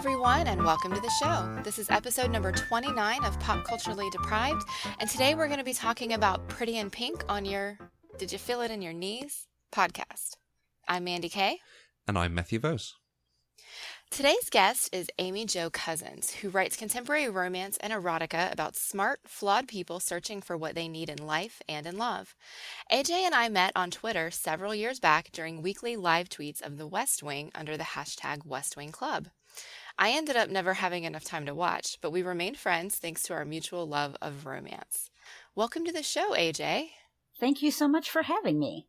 everyone, and welcome to the show. This is episode number 29 of Pop Culturally Deprived, and today we're going to be talking about Pretty in Pink on your Did You Feel It in Your Knees podcast. I'm Mandy Kay. And I'm Matthew Vose. Today's guest is Amy Jo Cousins, who writes contemporary romance and erotica about smart, flawed people searching for what they need in life and in love. AJ and I met on Twitter several years back during weekly live tweets of The West Wing under the hashtag West Wing Club. I ended up never having enough time to watch, but we remained friends thanks to our mutual love of romance. Welcome to the show, AJ. Thank you so much for having me.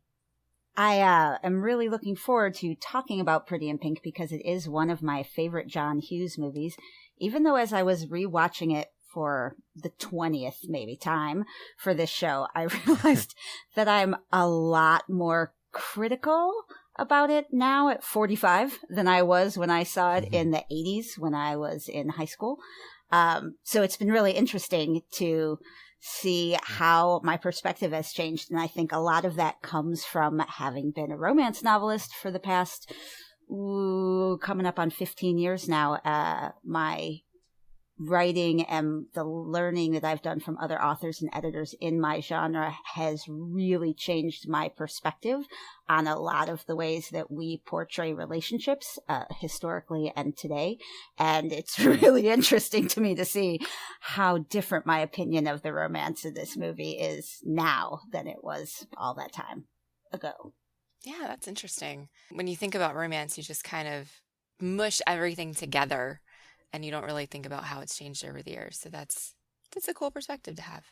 I am really looking forward to talking about Pretty in Pink because it is one of my favorite John Hughes movies, even though as I was rewatching it for the 20th maybe time for this show, I realized that I'm a lot more critical about it now at 45 than I was when I saw it in the 80s when I was in high school. So it's been really interesting to see how my perspective has changed. And I think a lot of that comes from having been a romance novelist for the past, coming up on 15 years now. My writing and the learning that I've done from other authors and editors in my genre has really changed my perspective on a lot of the ways that we portray relationships historically and today. And it's really interesting to me to see how different my opinion of the romance of this movie is now than it was all that time ago. Yeah, that's interesting. When you think about romance, you just kind of mush everything together and you don't really think about how it's changed over the years. So that's a cool perspective to have.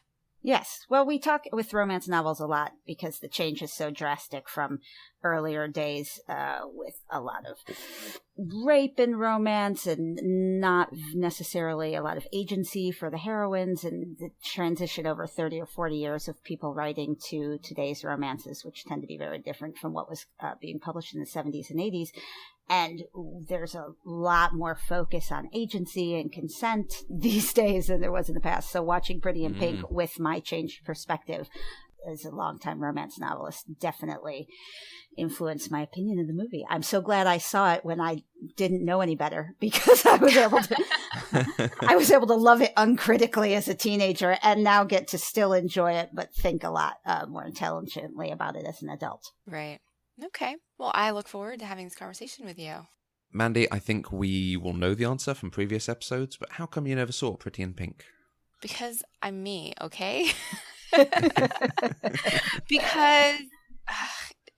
Yes. Well, we talk with romance novels a lot because the change is so drastic from earlier days with a lot of rape in romance and not necessarily a lot of agency for the heroines, and the transition over 30 or 40 years of people writing to today's romances, which tend to be very different from what was being published in the 70s and 80s. And there's a lot more focus on agency and consent these days than there was in the past. So watching Pretty in Pink with my changed perspective as a longtime romance novelist definitely influenced my opinion of the movie. I'm so glad I saw it when I didn't know any better, because I was able to love it uncritically as a teenager and now get to still enjoy it, but think a lot more intelligently about it as an adult. Right. Okay. Well, I look forward to having this conversation with you. Mandy, I think we will know the answer from previous episodes, but how come you never saw Pretty in Pink? Because I'm me, okay? Because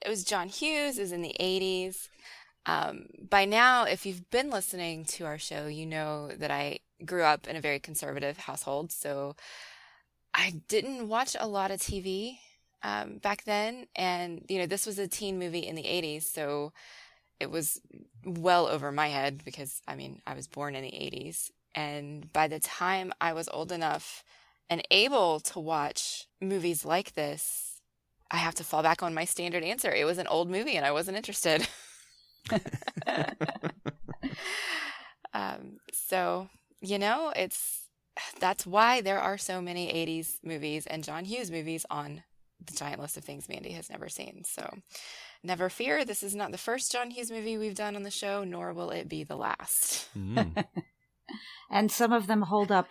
it was John Hughes, it was in the 80s. By now, if you've been listening to our show, you know that I grew up in a very conservative household, so I didn't watch a lot of TV back then. And, this was a teen movie in the 80s, so it was well over my head because, I was born in the 80s. And by the time I was old enough and able to watch movies like this, I have to fall back on my standard answer. It was an old movie and I wasn't interested. So, that's why there are so many 80s movies and John Hughes movies on the giant list of things Mandy has never seen. So never fear, this is not the first John Hughes movie we've done on the show, nor will it be the last. And some of them hold up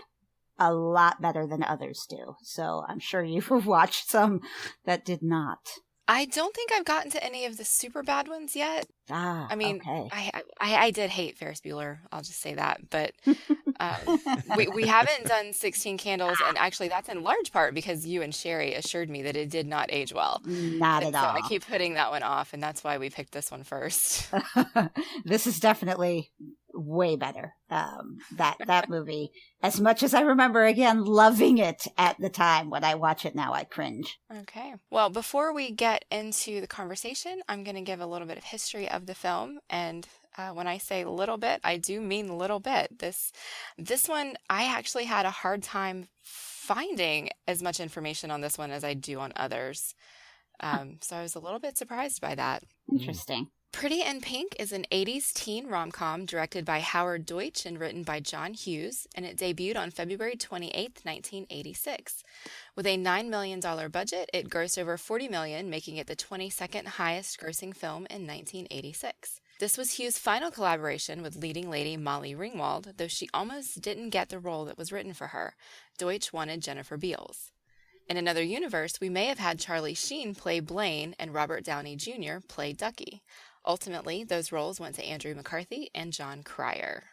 a lot better than others do. So I'm sure you've watched some that did not. I don't think I've gotten to any of the super bad ones yet. Okay. I did hate Ferris Bueller. I'll just say that. But we haven't done 16 Candles. And actually, that's in large part because you and Sherry assured me that it did not age well. Not at all. I keep putting that one off. And that's why we picked this one first. This is definitely way better. That movie, as much as I remember, again, loving it at the time, when I watch it now, I cringe. Okay. Well, before we get into the conversation, I'm going to give a little bit of history of the film. And when I say little bit, I do mean little bit. This one, I actually had a hard time finding as much information on this one as I do on others. So I was a little bit surprised by that. Interesting. Pretty in Pink is an 80s teen rom-com directed by Howard Deutsch and written by John Hughes, and it debuted on February 28, 1986. With a $9 million budget, it grossed over $40 million, making it the 22nd highest grossing film in 1986. This was Hughes' final collaboration with leading lady Molly Ringwald, though she almost didn't get the role that was written for her. Deutsch wanted Jennifer Beals. In another universe, we may have had Charlie Sheen play Blaine and Robert Downey Jr. play Ducky. Ultimately, those roles went to Andrew McCarthy and John Cryer.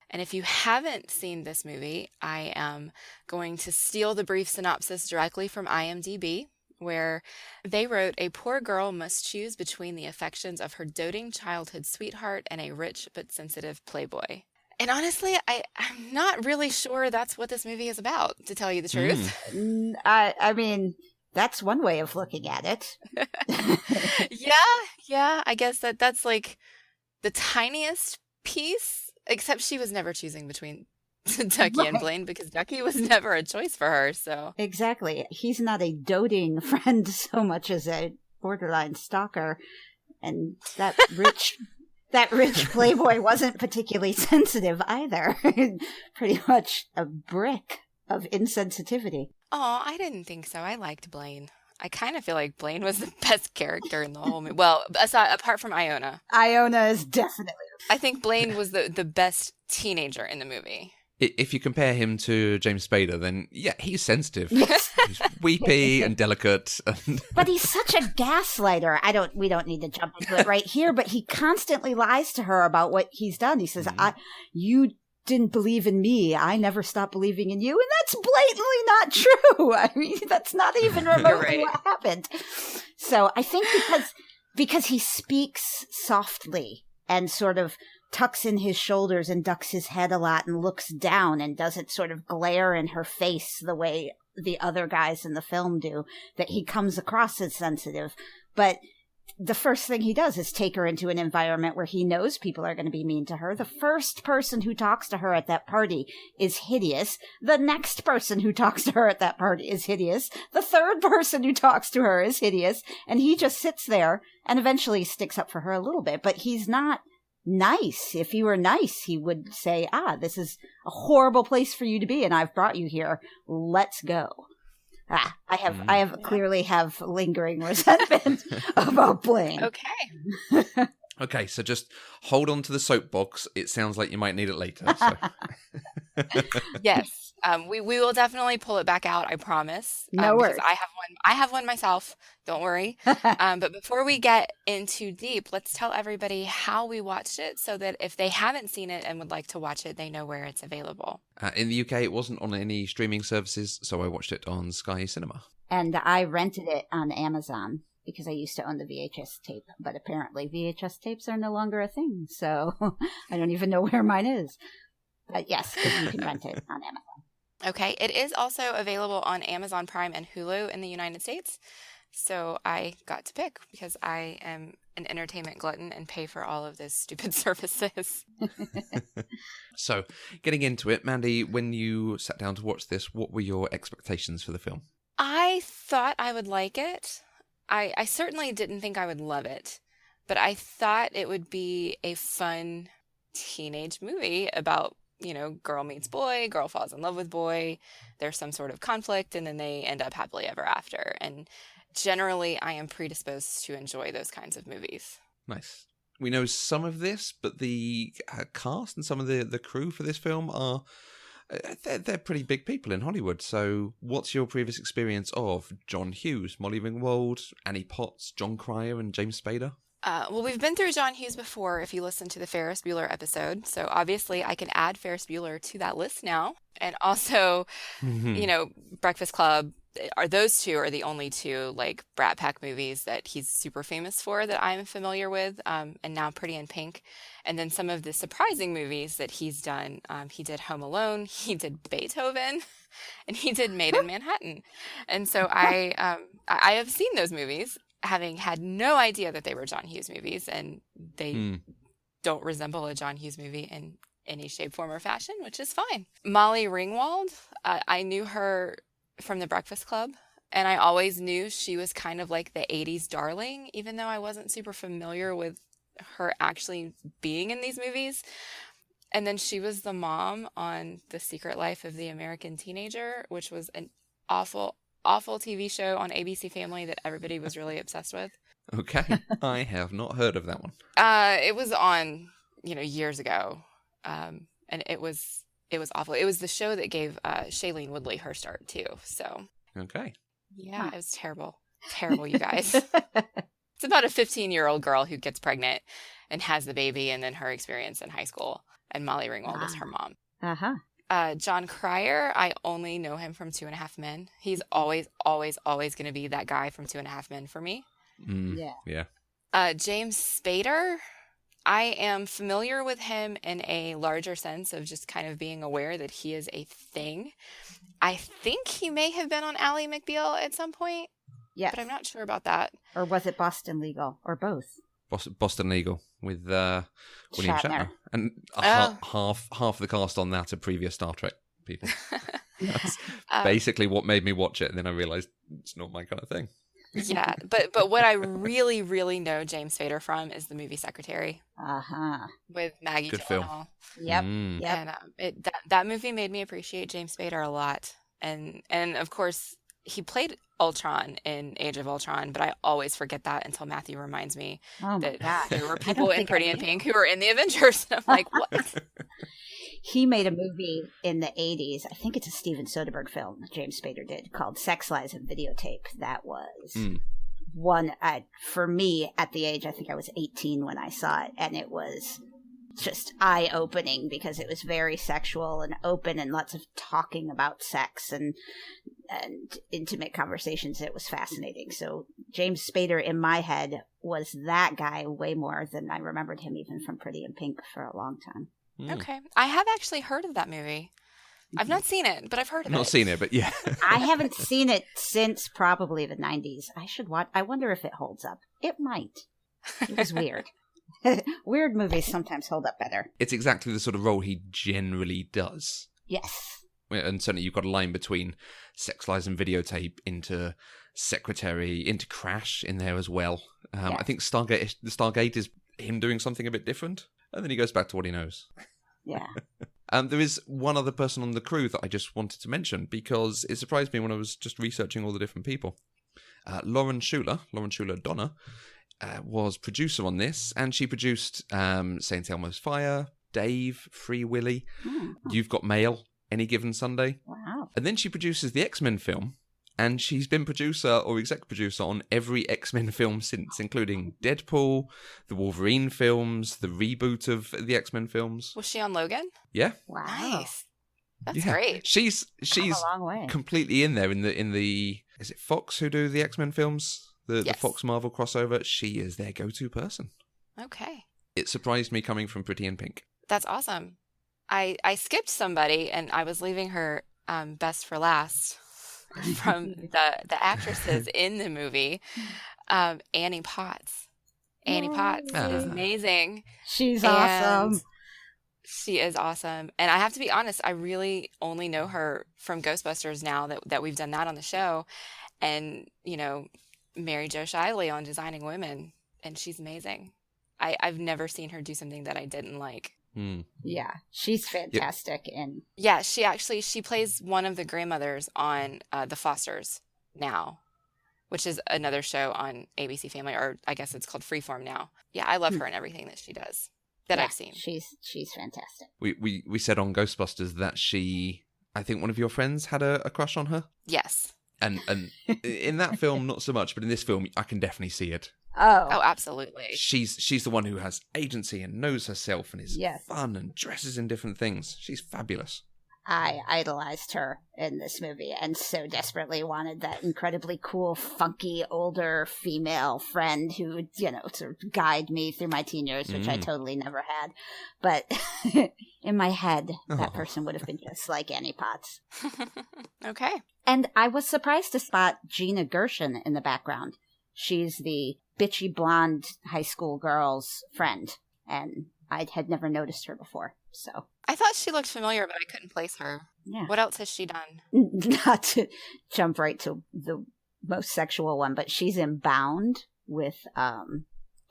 And if you haven't seen this movie, I am going to steal the brief synopsis directly from IMDb, where they wrote, a poor girl must choose between the affections of her doting childhood sweetheart and a rich but sensitive playboy. And honestly, I'm not really sure that's what this movie is about, to tell you the truth. I mean, that's one way of looking at it. Yeah, I guess that's like the tiniest piece, except she was never choosing between Ducky and Blaine because Ducky was never a choice for her, so. Exactly. He's not a doting friend so much as a borderline stalker. And that rich playboy wasn't particularly sensitive either. Pretty much a brick of insensitivity. Oh, I didn't think so. I liked Blaine. I kind of feel like Blaine was the best character in the whole movie. Well, apart from Iona. Iona is definitely. I think Blaine was the best teenager in the movie. If you compare him to James Spader, then yeah, he's sensitive. Yes. He's weepy and delicate. But he's such a gaslighter. We don't need to jump into it right here, but he constantly lies to her about what he's done. He says, you didn't believe in me. I never stopped believing in you. And that's blatantly not true. I mean, that's not even remotely what happened. So I think because he speaks softly and sort of tucks in his shoulders and ducks his head a lot and looks down and doesn't sort of glare in her face the way the other guys in the film do, that he comes across as sensitive. But the first thing he does is take her into an environment where he knows people are going to be mean to her. The first person who talks to her at that party is hideous. The next person who talks to her at that party is hideous. The third person who talks to her is hideous. And he just sits there and eventually sticks up for her a little bit. But he's not nice. If he were nice, he would say, this is a horrible place for you to be, and I've brought you here. Let's go. I clearly have lingering resentment about Blaine. Okay. Okay, so just hold on to the soapbox. It sounds like you might need it later. So. Yes. We will definitely pull it back out, I promise. No worries. I have one myself. Don't worry. But before we get in too deep, let's tell everybody how we watched it so that if they haven't seen it and would like to watch it, they know where it's available. In the UK, it wasn't on any streaming services, so I watched it on Sky Cinema. And I rented it on Amazon because I used to own the VHS tape. But apparently VHS tapes are no longer a thing, so I don't even know where mine is. But yes, you can rent it on Amazon. Okay. It is also available on Amazon Prime and Hulu in the United States. So I got to pick because I am an entertainment glutton and pay for all of those stupid services. So, getting into it, Mandy, when you sat down to watch this, what were your expectations for the film? I thought I would like it. I certainly didn't think I would love it, but I thought it would be a fun teenage movie about, girl meets boy, girl falls in love with boy, there's some sort of conflict, and then they end up happily ever after. And generally, I am predisposed to enjoy those kinds of movies. Nice. We know some of this, but the cast and some of the crew for this film are they're pretty big people in Hollywood. So what's your previous experience of John Hughes, Molly Ringwald, Annie Potts, John Cryer, and James Spader? Well, we've been through John Hughes before if you listen to the Ferris Bueller episode. So obviously I can add Ferris Bueller to that list now. And also, Breakfast Club. Those two are the only two like Brat Pack movies that he's super famous for that I'm familiar with, and now Pretty in Pink. And then some of the surprising movies that he's done. He did Home Alone, he did Beethoven, and he did Made in Manhattan. And so I have seen those movies, having had no idea that they were John Hughes movies, and they don't resemble a John Hughes movie in any shape, form, or fashion, which is fine. Molly Ringwald, I knew her from The Breakfast Club, and I always knew she was kind of like the 80s darling, even though I wasn't super familiar with her actually being in these movies. And then she was the mom on The Secret Life of the American Teenager, which was an awful TV show on ABC Family that everybody was really obsessed with. Okay. I have not heard of that one. It was on, years ago. And it was awful. It was the show that gave Shailene Woodley her start too. So Okay. yeah, it was terrible. Terrible, you guys. It's about a 15-year-old girl who gets pregnant and has the baby, and then her experience in high school. And Molly Ringwald is her mom. Uh-huh. John Cryer, I only know him from Two and a Half Men. He's always, always, always going to be that guy from Two and a Half Men for me. Yeah. James Spader, I am familiar with him in a larger sense of just kind of being aware that he is a thing. I think he may have been on Ally McBeal at some point, Yes. but I'm not sure about that. Or was it Boston Legal? Or both? Boston Legal with William Shatner. And half the cast on that are previous Star Trek people. That's basically what made me watch it, and then I realized it's not my kind of thing. Yeah, but what I really, really know James Spader from is the movie Secretary. Uh-huh. With Maggie Good Gyllenhaal. Film. Yep. And that movie made me appreciate James Spader a lot. And of course, he played Ultron in Age of Ultron, but I always forget that until Matthew reminds me that there were people in Pretty in Pink who were in the Avengers. And I'm like, what? He made a movie in the 80s. I think it's a Steven Soderbergh film that James Spader did called Sex, Lies, and Videotape. That was one, for me, at the age, I think I was 18 when I saw it. And it was just eye-opening because it was very sexual and open and lots of talking about sex and intimate conversations. It was fascinating. So James Spader, in my head, was that guy way more than I remembered him even from Pretty in Pink for a long time. Okay. I have actually heard of that movie. I've not seen it, but I've heard of it. Not seen it, but yeah. I haven't seen it since probably the 90s. I should watch. I wonder if it holds up. It might. It was weird. Weird movies sometimes hold up better. It's exactly the sort of role he generally does. Yes. And certainly you've got a line between Sex, Lies and Videotape into Secretary, into Crash in there as well. Yes. I think Stargate is him doing something a bit different. And then he goes back to what he knows. Yeah. There is one other person on the crew that I just wanted to mention because it surprised me when I was just researching all the different people. Lauren Schuler Donner, was producer on this, and she produced St. Elmo's Fire, Dave, Free Willy, You've Got Mail, Any Given Sunday. Wow. And then she produces the X-Men film, and she's been producer or exec producer on every X-Men film since, including Deadpool, the Wolverine films, the reboot of the X-Men films. Was she on Logan? Yeah. Wow. Nice. That's great. She's a long way. completely in there in the is it Fox who do the X-Men films? The Fox Marvel crossover. She is their go-to person. Okay. It surprised me coming from Pretty in Pink. That's awesome. I skipped somebody, and I was leaving her best for last from the actresses in the movie. Annie Potts. Annie Potts is amazing. She's awesome. She is awesome. And I have to be honest, I really only know her from Ghostbusters now that we've done that on the show. And, Mary Jo Shiley on Designing Women, and she's amazing. I've never seen her do something that I didn't like. Yeah, she's fantastic. Yep. And yeah, she plays one of the grandmothers on The Fosters now, which is another show on ABC Family, or I guess it's called Freeform now. Yeah, I love her and everything that she does that I've seen. She's fantastic. We said on Ghostbusters that I think one of your friends had a crush on her. Yes. And in that film, not so much, but in this film, I can definitely see it. Oh, absolutely. She's the one who has agency and knows herself and is Yes. fun and dresses in different things. She's fabulous. I idolized her in this movie and so desperately wanted that incredibly cool, funky, older female friend who would, sort of guide me through my teen years, which I totally never had. But in my head, that person would have been just like Annie Potts. Okay. And I was surprised to spot Gina Gershon in the background. She's the bitchy blonde high school girl's friend, and I had never noticed her before, so. I thought she looked familiar, but I couldn't place her. Yeah. What else has she done? Not to jump right to the most sexual one, but she's in Bound with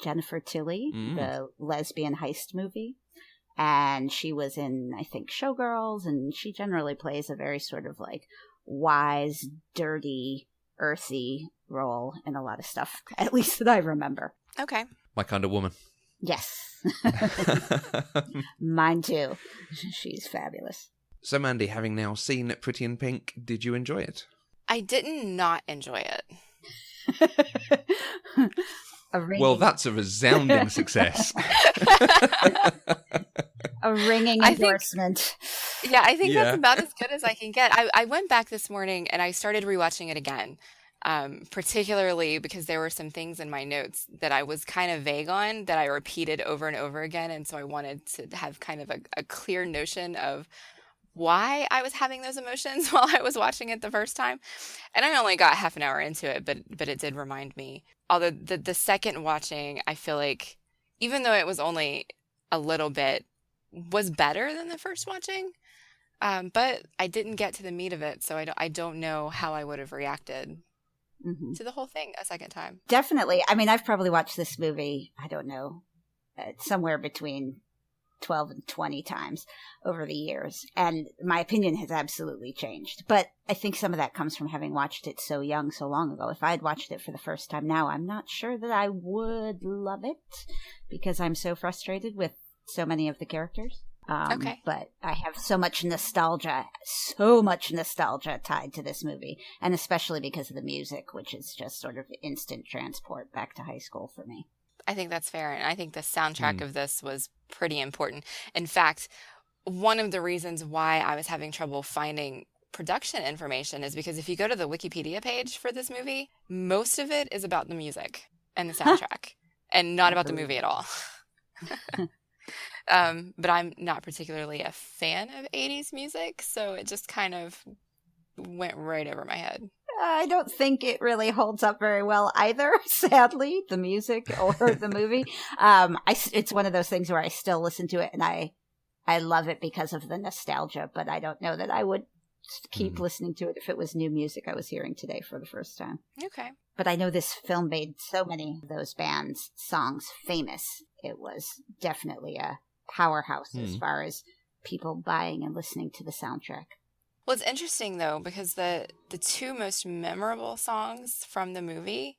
Jennifer Tilly, the lesbian heist movie. And she was in, I think, Showgirls, and she generally plays a very sort of like wise, dirty, earthy role in a lot of stuff, at least that I remember. Okay. My kind of woman. Yes. Mine too. She's fabulous. So, Mandy, having now seen Pretty in Pink, did you enjoy it? I didn't not enjoy it. Well, that's a resounding success. A ringing endorsement. I think that's about as good as I can get. I went back this morning and I started rewatching it again, particularly because there were some things in my notes that I was kind of vague on that I repeated over and over again. And so I wanted to have kind of a clear notion of why I was having those emotions while I was watching it the first time. And I only got half an hour into it, but it did remind me. Although the second watching, I feel like, even though it was only a little bit, was better than the first watching. But I didn't get to the meat of it, so I don't know how I would have reacted to the whole thing a second time. Definitely. I mean, I've probably watched this movie, I don't know, somewhere between 12 and 20 times over the years, and my opinion has absolutely changed. But I think some of that comes from having watched it so young, so long ago. If I had watched it for the first time now, I'm not sure that I would love it, because I'm so frustrated with so many of the characters. Okay. But I have so much nostalgia tied to this movie, and especially because of the music, which is just sort of instant transport back to high school for me. I think that's fair, and I think the soundtrack of this was pretty important. In fact, one of the reasons why I was having trouble finding production information is because if you go to the Wikipedia page for this movie, most of it is about the music and the soundtrack, and not about the movie at all. But I'm not particularly a fan of 80s music, so it just kind of went right over my head. I don't think it really holds up very well either, sadly, the music or the movie. It's one of those things where I still listen to it and I love it because of the nostalgia, but I don't know that I would keep listening to it if it was new music I was hearing today for the first time. Okay. But I know this film made so many of those bands' songs famous. It was definitely a powerhouse as far as people buying and listening to the soundtrack. Well, it's interesting, though, because the two most memorable songs from the movie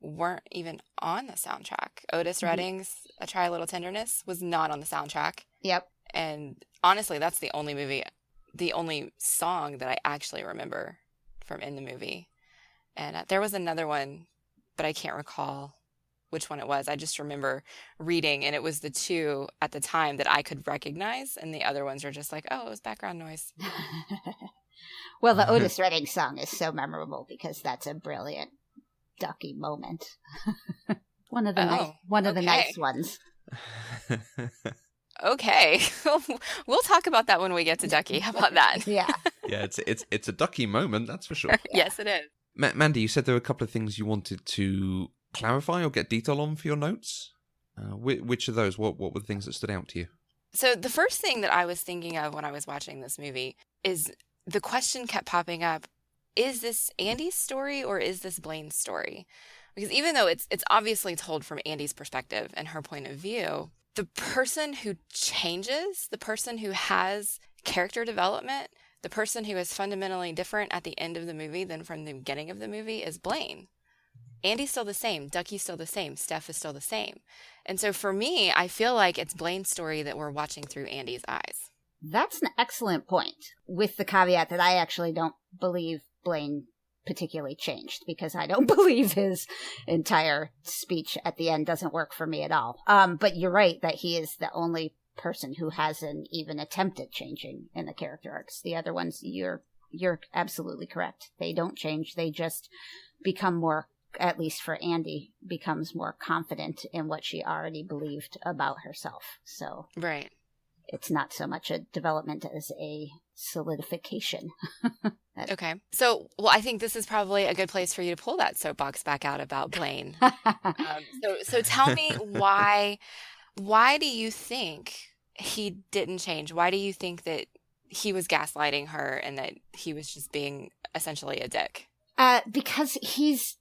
weren't even on the soundtrack. Otis Redding's A Try a Little Tenderness was not on the soundtrack. Yep. And honestly, that's the only song that I actually remember from in the movie. And there was another one, but I can't recall which one it was. I just remember reading, and it was the two at the time that I could recognize, and the other ones were just like, oh, it was background noise. Well, the Otis Redding song is so memorable because that's a brilliant Ducky moment. one of the nice ones. Okay. We'll talk about that when we get to Ducky. How about that? Yeah. Yeah, it's a Ducky moment, that's for sure. Yes, it is. Mandy, you said there were a couple of things you wanted to clarify or get detail on for your notes. Which of those? What were the things that stood out to you? So the first thing that I was thinking of when I was watching this movie is the question kept popping up: is this Andy's story or is this Blaine's story? Because even though it's obviously told from Andy's perspective and her point of view, the person who changes, the person who has character development, the person who is fundamentally different at the end of the movie than from the beginning of the movie is Blaine. Andy's still the same. Ducky's still the same. Steph is still the same. And so for me, I feel like it's Blaine's story that we're watching through Andy's eyes. That's an excellent point, with the caveat that I actually don't believe Blaine particularly changed, because I don't believe his entire speech at the end doesn't work for me at all. But you're right that he is the only person who hasn't even attempted changing in the character arcs. The other ones, you're absolutely correct. They don't change. They just become more, at least for Andy, becomes more confident in what she already believed about herself. So right. It's not so much a development as a solidification. Okay. So, well, I think this is probably a good place for you to pull that soapbox back out about Blaine. So tell me why do you think he didn't change? Why do you think that he was gaslighting her and that he was just being essentially a dick? Because he's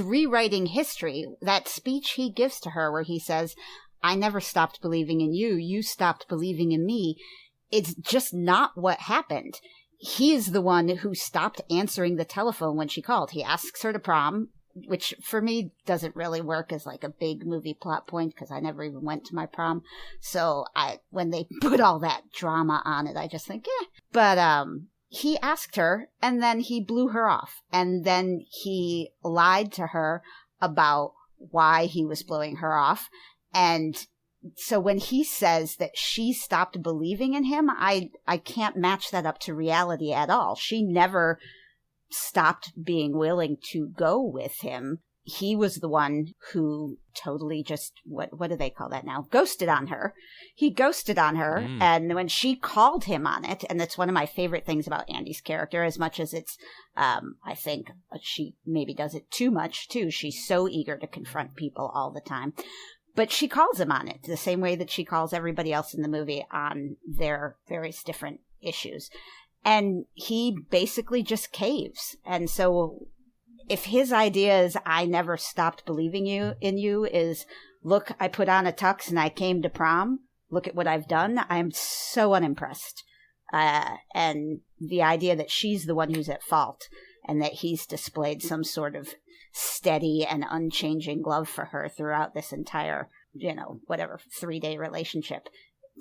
rewriting history. That speech he gives to her where he says, I never stopped believing in you. You stopped believing in me. It's just not what happened. he is the one who stopped answering the telephone when she called. He asks her to prom, which for me doesn't really work as like a big movie plot point because I never even went to my prom. So when they put all that drama on it, I just think, eh. But he asked her, and then he blew her off. And then he lied to her about why he was blowing her off. And so when he says that she stopped believing in him, I can't match that up to reality at all. She never stopped being willing to go with him. He was the one who totally just, what do they call that now? Ghosted on her. He ghosted on her. And when she called him on it, and it's one of my favorite things about Andy's character, as much as it's, I think she maybe does it too much too. She's so eager to confront people all the time. But she calls him on it the same way that she calls everybody else in the movie on their various different issues. And he basically just caves. And so if his idea is, I never stopped believing in you is, look, I put on a tux and I came to prom. Look at what I've done. I'm so unimpressed. And the idea that she's the one who's at fault and that he's displayed some sort of steady and unchanging love for her throughout this entire, 3-day relationship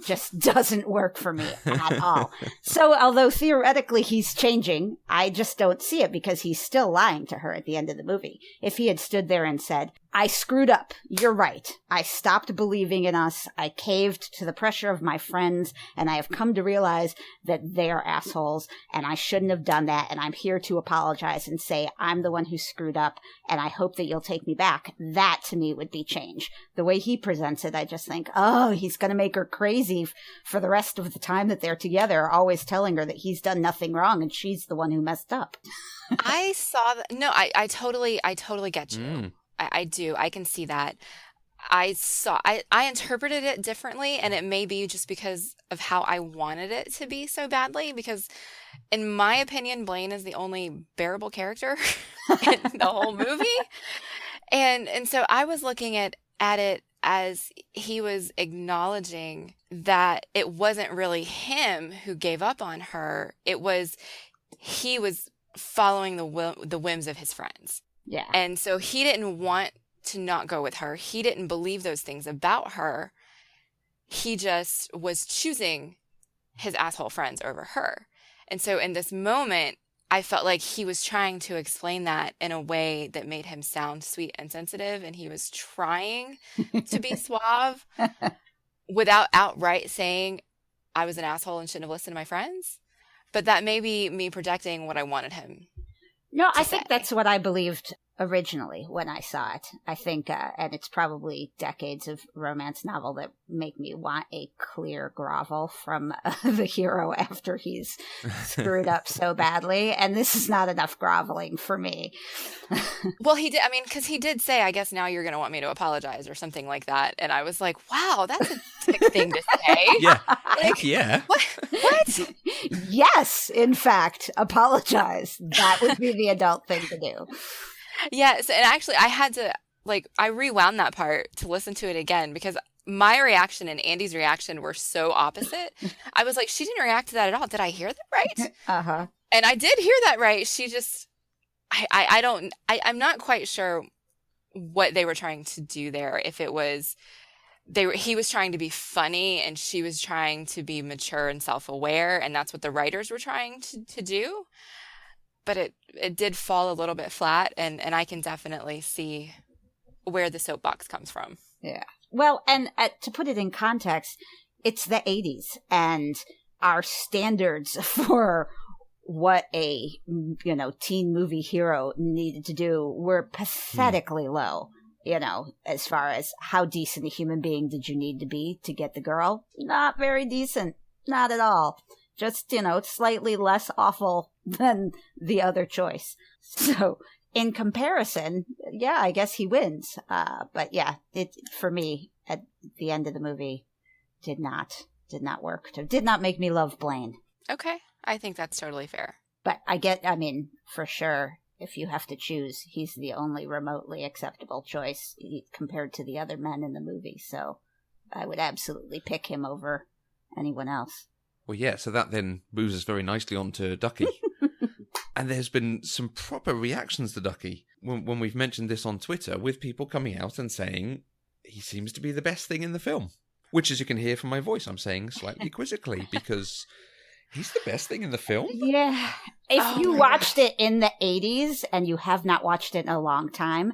just doesn't work for me at all. So although theoretically he's changing, I just don't see it because he's still lying to her at the end of the movie. If he had stood there and said, I screwed up. You're right. I stopped believing in us. I caved to the pressure of my friends, and I have come to realize that they are assholes, and I shouldn't have done that, and I'm here to apologize and say I'm the one who screwed up, and I hope that you'll take me back. That, to me, would be change. The way he presents it, I just think, oh, he's going to make her crazy for the rest of the time that they're together, always telling her that he's done nothing wrong, and she's the one who messed up. I saw that. No, I totally get you. I do. I can see that. I interpreted it differently, and it may be just because of how I wanted it to be so badly, because in my opinion, Blaine is the only bearable character in the whole movie. And so I was looking at it as he was acknowledging that it wasn't really him who gave up on her. He was following the whims of his friends. Yeah. And so he didn't want to not go with her. He didn't believe those things about her. He just was choosing his asshole friends over her. And so in this moment, I felt like he was trying to explain that in a way that made him sound sweet and sensitive. And he was trying to be suave without outright saying I was an asshole and shouldn't have listened to my friends. But that may be me projecting what I wanted him. No, I think that's what I believed originally when I saw it. I think, and it's probably decades of romance novel that make me want a clear grovel from the hero after he's screwed up so badly. And this is not enough groveling for me. Well, he did. I mean, because he did say, I guess now you're going to want me to apologize or something like that. And I was like, wow, that's a dick thing to say. Yeah. Like, Yeah. What? Yes, in fact, apologize. That would be the adult thing to do. Yes, and actually I had to, I rewound that part to listen to it again because my reaction and Andy's reaction were so opposite. I was like, she didn't react to that at all. Did I hear that right? Uh-huh. And I did hear that right. She just, I'm not quite sure what they were trying to do there. If it was, he was trying to be funny and she was trying to be mature and self-aware, and that's what the writers were trying to do. But it did fall a little bit flat, and I can definitely see where the soapbox comes from. Yeah. Well, and to put it in context, it's the 80s, and our standards for what a, teen movie hero needed to do were pathetically low, as far as how decent a human being did you need to be to get the girl. Not very decent. Not at all. Just, slightly less awful than the other choice. So, in comparison, yeah, I guess he wins. But yeah, it for me at the end of the movie did not work. Did not make me love Blaine. Okay, I think that's totally fair. But for sure, if you have to choose, he's the only remotely acceptable choice compared to the other men in the movie. So, I would absolutely pick him over anyone else. Well, yeah, so that then moves us very nicely on to Ducky. And there's been some proper reactions to Ducky when we've mentioned this on Twitter, with people coming out and saying he seems to be the best thing in the film. Which, as you can hear from my voice, I'm saying slightly quizzically, because he's the best thing in the film. Yeah. If you watched it in the 80s and you have not watched it in a long time,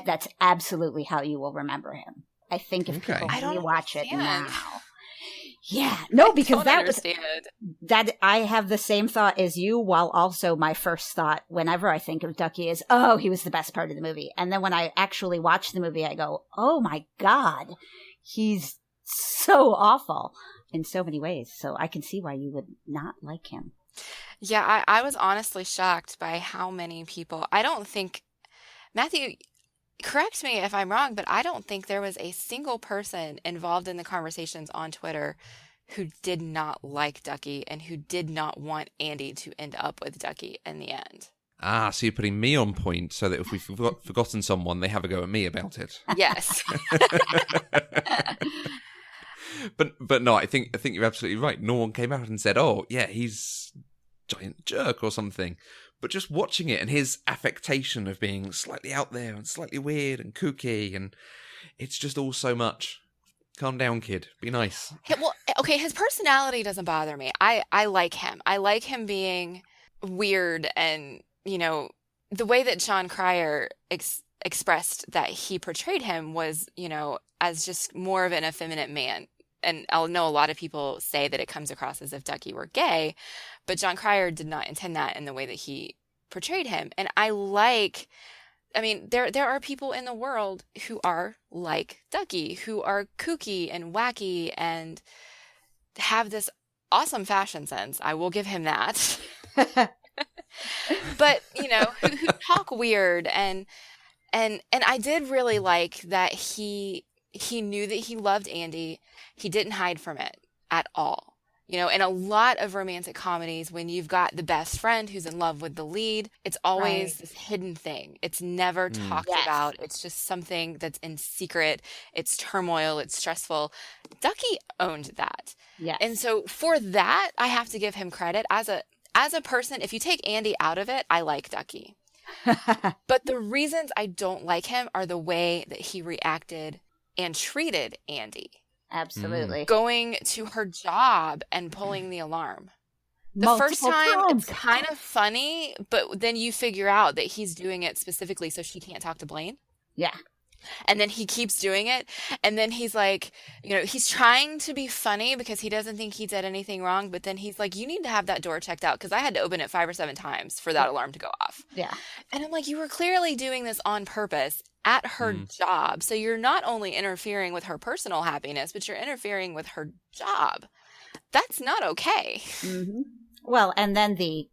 that's absolutely how you will remember him. I think if people rewatch it now. Yeah. No, because that I have the same thought as you, while also my first thought whenever I think of Ducky is, oh, he was the best part of the movie. And then when I actually watch the movie, I go, oh my God, he's so awful in so many ways. So I can see why you would not like him. Yeah, I was honestly shocked by how many people. I don't think, Matthew, correct me if I'm wrong, but I don't think there was a single person involved in the conversations on Twitter who did not like Ducky and who did not want Andy to end up with Ducky in the end. Ah, so you're putting me on point so that if we've forgotten someone, they have a go at me about it. Yes. But no, I think you're absolutely right. No one came out and said, "Oh, yeah, he's a giant jerk" or something. But just watching it and his affectation of being slightly out there and slightly weird and kooky, and it's just all so much. Calm down, kid. Be nice. Yeah, well, okay, his personality doesn't bother me. I like him. I like him being weird, and, you know, the way that John Cryer expressed that he portrayed him was, you know, as just more of an effeminate man. And I know a lot of people say that it comes across as if Ducky were gay, but John Cryer did not intend that in the way that he portrayed him. And there are people in the world who are like Ducky, who are kooky and wacky and have this awesome fashion sense. I will give him that. But, you know, who talk weird, and I did really like that he knew that he loved Andy. He didn't hide from it at all. You know, in a lot of romantic comedies, when you've got the best friend who's in love with the lead, it's always this hidden thing. It's never talked about. It's just something that's in secret. It's turmoil. It's stressful. Ducky owned that. Yes. And so for that, I have to give him credit. As a person, if you take Andy out of it, I like Ducky. But the reasons I don't like him are the way that he reacted and treated Andy. Absolutely. Going to her job and pulling the alarm. The Multiple first time, times. it's kind of funny, but then you figure out that he's doing it specifically so she can't talk to Blaine. Yeah. And then he keeps doing it. And then he's like, you know, he's trying to be funny because he doesn't think he did anything wrong. But then he's like, you need to have that door checked out because I had to open it 5 or 7 times for that alarm to go off. Yeah. And I'm like, you were clearly doing this on purpose at her job. So you're not only interfering with her personal happiness, but you're interfering with her job. That's not okay. Mm-hmm. Well, and then the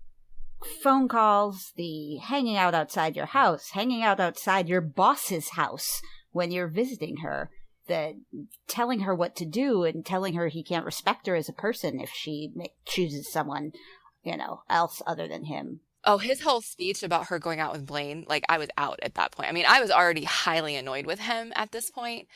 phone calls, the hanging out outside your house, hanging out outside your boss's house when you're visiting her, the telling her what to do and telling her he can't respect her as a person if she chooses someone, you know, else other than him. Oh, his whole speech about her going out with Blaine, like, I was out at that point. I mean, I was already highly annoyed with him at this point,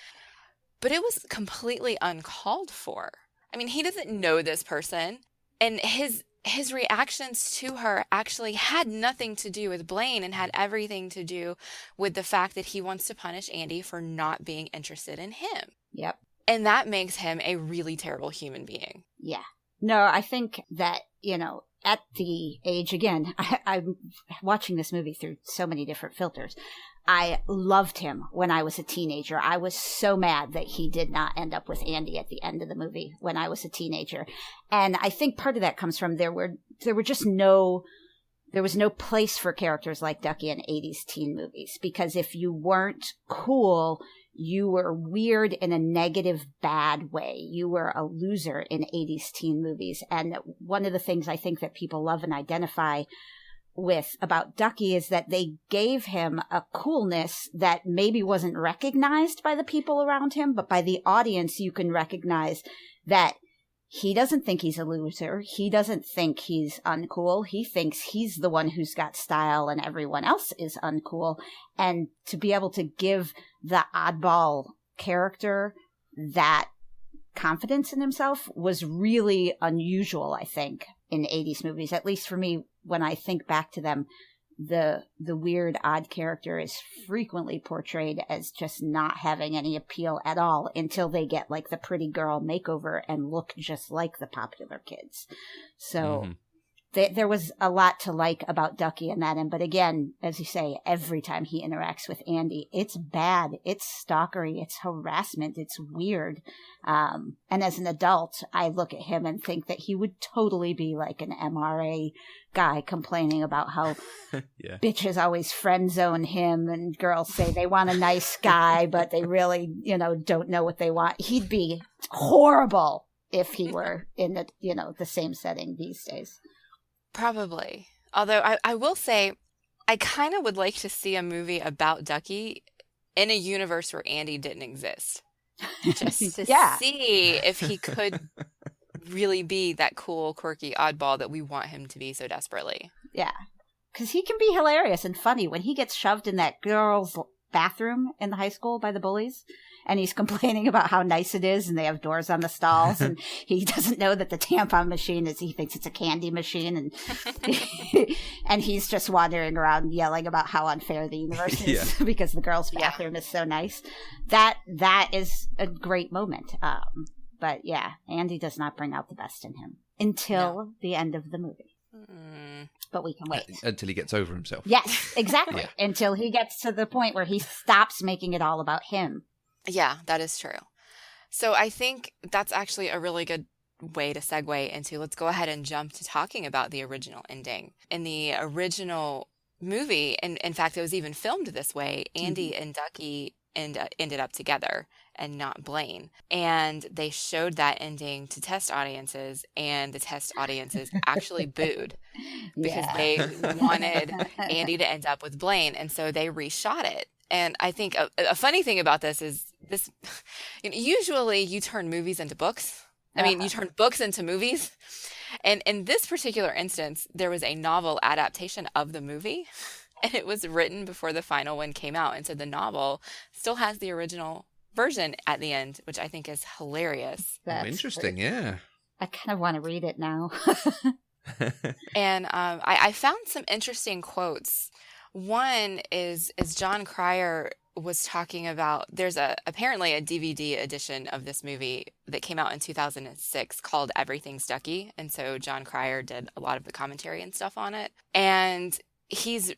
but it was completely uncalled for. I mean, he doesn't know this person, and his reactions to her actually had nothing to do with Blaine and had everything to do with the fact that he wants to punish Andy for not being interested in him. Yep. And that makes him a really terrible human being. Yeah. No, I think that, you know, at the age, again, I'm watching this movie through so many different filters. I loved him when I was a teenager. I was so mad that he did not end up with Andy at the end of the movie when I was a teenager. And I think part of that comes from there was no place for characters like Ducky in 80s teen movies, because if you weren't cool, you were weird in a negative, bad way. You were a loser in 80s teen movies. And one of the things I think that people love and identify with about Ducky is that they gave him a coolness that maybe wasn't recognized by the people around him, but by the audience you can recognize that he doesn't think he's a loser. He doesn't think he's uncool. He thinks he's the one who's got style and everyone else is uncool. And to be able to give the oddball character that confidence in himself was really unusual, I think, in 80s movies. At least for me, when I think back to them, the weird, odd character is frequently portrayed as just not having any appeal at all until they get like the pretty girl makeover and look just like the popular kids. So there was a lot to like about Ducky in that end. But again, as you say, every time he interacts with Andy, it's bad. It's stalkery. It's harassment. It's weird. And as an adult, I look at him and think that he would totally be like an MRA guy complaining about how bitches always friend zone him and girls say they want a nice guy, but they really, don't know what they want. He'd be horrible if he were in the same setting these days. Probably. Although I will say, I kind of would like to see a movie about Ducky in a universe where Andy didn't exist. Just to see if he could really be that cool, quirky oddball that we want him to be so desperately. Yeah. Because he can be hilarious and funny when he gets shoved in that girl's bathroom in the high school by the bullies. And he's complaining about how nice it is and they have doors on the stalls. And he doesn't know that the tampon machine he thinks it's a candy machine. And and he's just wandering around yelling about how unfair the universe is because the girl's bathroom is so nice. That is a great moment. But yeah, Andy does not bring out the best in him until the end of the movie. But we can wait. Until he gets over himself. Yes, exactly. Until he gets to the point where he stops making it all about him. Yeah, that is true. So I think that's actually a really good way to segue into, let's go ahead and jump to talking about the original ending. In the original movie, and in fact, it was even filmed this way, Andy and Ducky ended up together and not Blaine. And they showed that ending to test audiences, and the test audiences actually booed because they wanted Andy to end up with Blaine. And so they reshot it. And I think a funny thing about this is usually you turn movies into books. I mean, you turn books into movies. And in this particular instance, there was a novel adaptation of the movie, and it was written before the final one came out. And so the novel still has the original version at the end, which I think is hilarious. Interesting, yeah. I kind of want to read it now. And I found some interesting quotes. One is John Cryer was talking about, there's apparently a DVD edition of this movie that came out in 2006 called Everything's Ducky. And so John Cryer did a lot of the commentary and stuff on it. And he's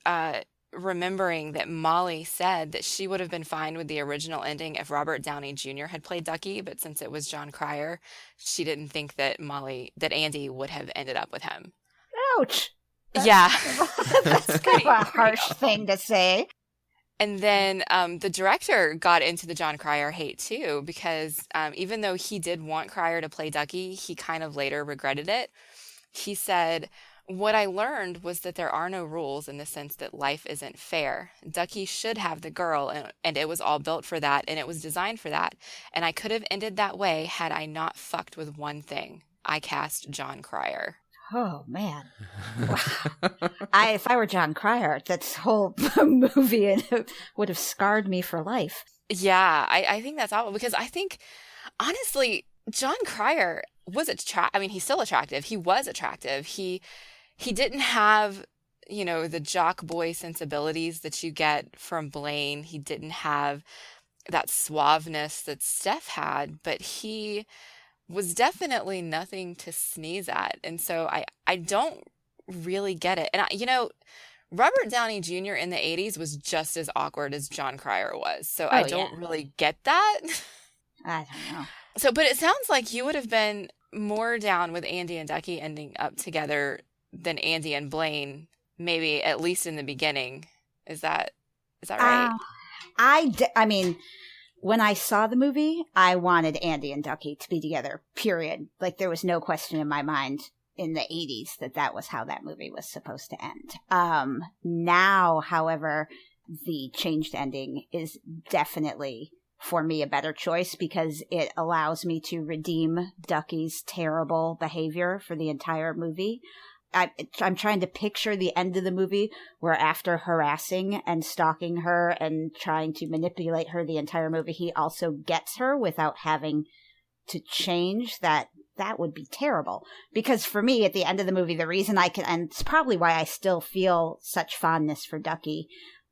remembering that Molly said that she would have been fine with the original ending if Robert Downey Jr. had played Ducky. But since it was John Cryer, she didn't think that Andy would have ended up with him. Ouch. That's kind of a harsh thing to say. And then the director got into the John Cryer hate too, because even though he did want Cryer to play Ducky, he kind of later regretted it. He said, "What I learned was that there are no rules in the sense that life isn't fair. Ducky should have the girl, and it was all built for that, and it was designed for that. And I could have ended that way had I not fucked with one thing. I cast John Cryer." Oh, man. Wow. If I were John Cryer, that whole movie would have scarred me for life. Yeah, I think that's awful because I think, honestly, John Cryer was he's still attractive. He was attractive. He didn't have, the jock boy sensibilities that you get from Blaine. He didn't have that suaveness that Steph had, but he was definitely nothing to sneeze at. And so I don't really get it. And, Robert Downey Jr. in the 80s was just as awkward as John Cryer was. So I don't really get that. I don't know. So, but it sounds like you would have been more down with Andy and Ducky ending up together than Andy and Blaine, maybe at least in the beginning. Is that right? I mean, when I saw the movie, I wanted Andy and Ducky to be together, period. Like, there was no question in my mind in the 80s that was how that movie was supposed to end. Now, however, the changed ending is definitely, for me, a better choice because it allows me to redeem Ducky's terrible behavior for the entire movie. I'm trying to picture the end of the movie where after harassing and stalking her and trying to manipulate her the entire movie, he also gets her without having to change, that would be terrible. Because for me, at the end of the movie, the reason I can, and it's probably why I still feel such fondness for Ducky,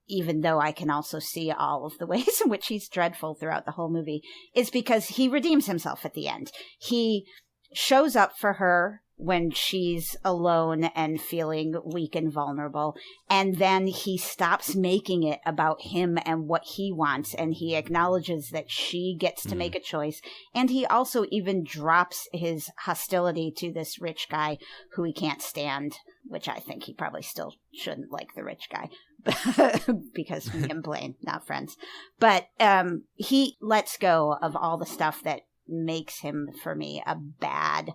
even though I can also see all of the ways in which he's dreadful throughout the whole movie, is because he redeems himself at the end. He shows up for her when she's alone and feeling weak and vulnerable, and then he stops making it about him and what he wants, and he acknowledges that she gets to make a choice, and he also even drops his hostility to this rich guy who he can't stand, which I think he probably still shouldn't like the rich guy because me and Blaine, not friends. But he lets go of all the stuff that makes him, for me, a bad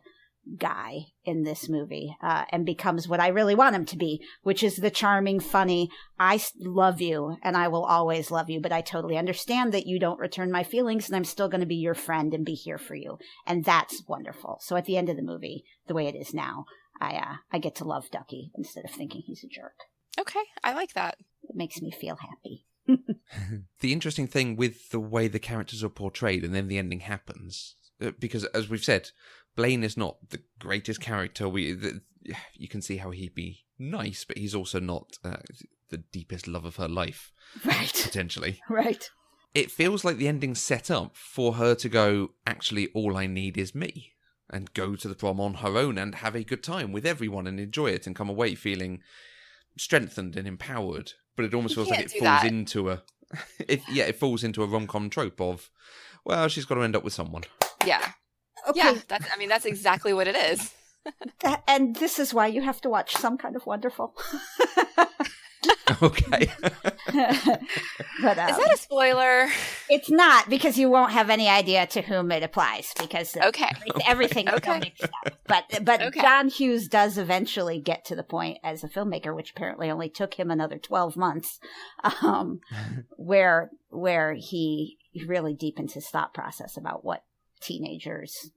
guy in this movie, and becomes what I really want him to be, which is the charming, funny, I love you and I will always love you, but I totally understand that you don't return my feelings, and I'm still going to be your friend and be here for you. And that's wonderful. So at the end of the movie, the way it is now, I get to love Ducky instead of thinking he's a jerk. Okay, I like that. It makes me feel happy. The interesting thing with the way the characters are portrayed and then the ending happens, because as we've said, Blaine is not the greatest character. You can see how he'd be nice, but he's also not the deepest love of her life, Right. potentially. Right. It feels like the ending's set up for her to go, actually, all I need is me, and go to the prom on her own and have a good time with everyone and enjoy it and come away feeling strengthened and empowered. But it almost feels like it falls into it falls into a rom-com trope of, well, she's got to end up with someone. Yeah. Okay. Yeah, that's exactly what it is. And this is why you have to watch Some Kind of Wonderful. Okay. But, Is that a spoiler? It's not, because you won't have any idea to whom it applies, because everything is Okay. mixed up. But Okay. John Hughes does eventually get to the point as a filmmaker, which apparently only took him another 12 months, where he really deepens his thought process about what teenagers,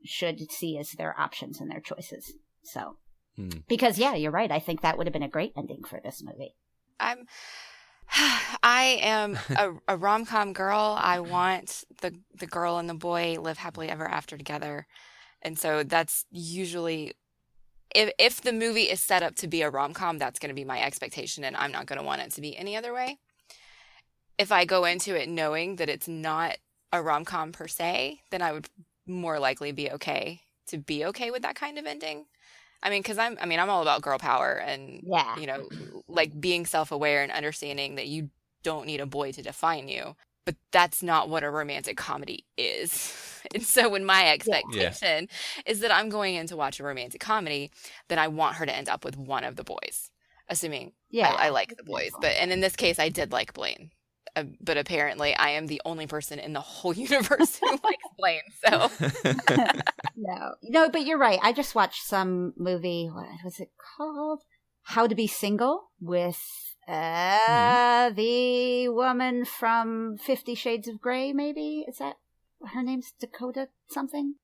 should see as their options and their choices. So, because you're right. I think that would have been a great ending for this movie. I am a rom-com girl. I want the girl and the boy live happily ever after together. And so that's usually, if the movie is set up to be a rom-com, that's going to be my expectation, and I'm not going to want it to be any other way. If I go into it knowing that it's not a rom-com per se, then I would more likely be okay with that kind of ending. I mean, because I'm all about girl power and, like being self-aware and understanding that you don't need a boy to define you. But that's not what a romantic comedy is. And so when my expectation is that I'm going in to watch a romantic comedy, then I want her to end up with one of the boys, assuming I like the boys. And in this case, I did like Blaine. But apparently I am the only person in the whole universe who likes Blaine, so. No, but you're right. I just watched some movie, what was it called? How to Be Single, with the woman from 50 Shades of Grey, maybe? Is that, her name's Dakota something?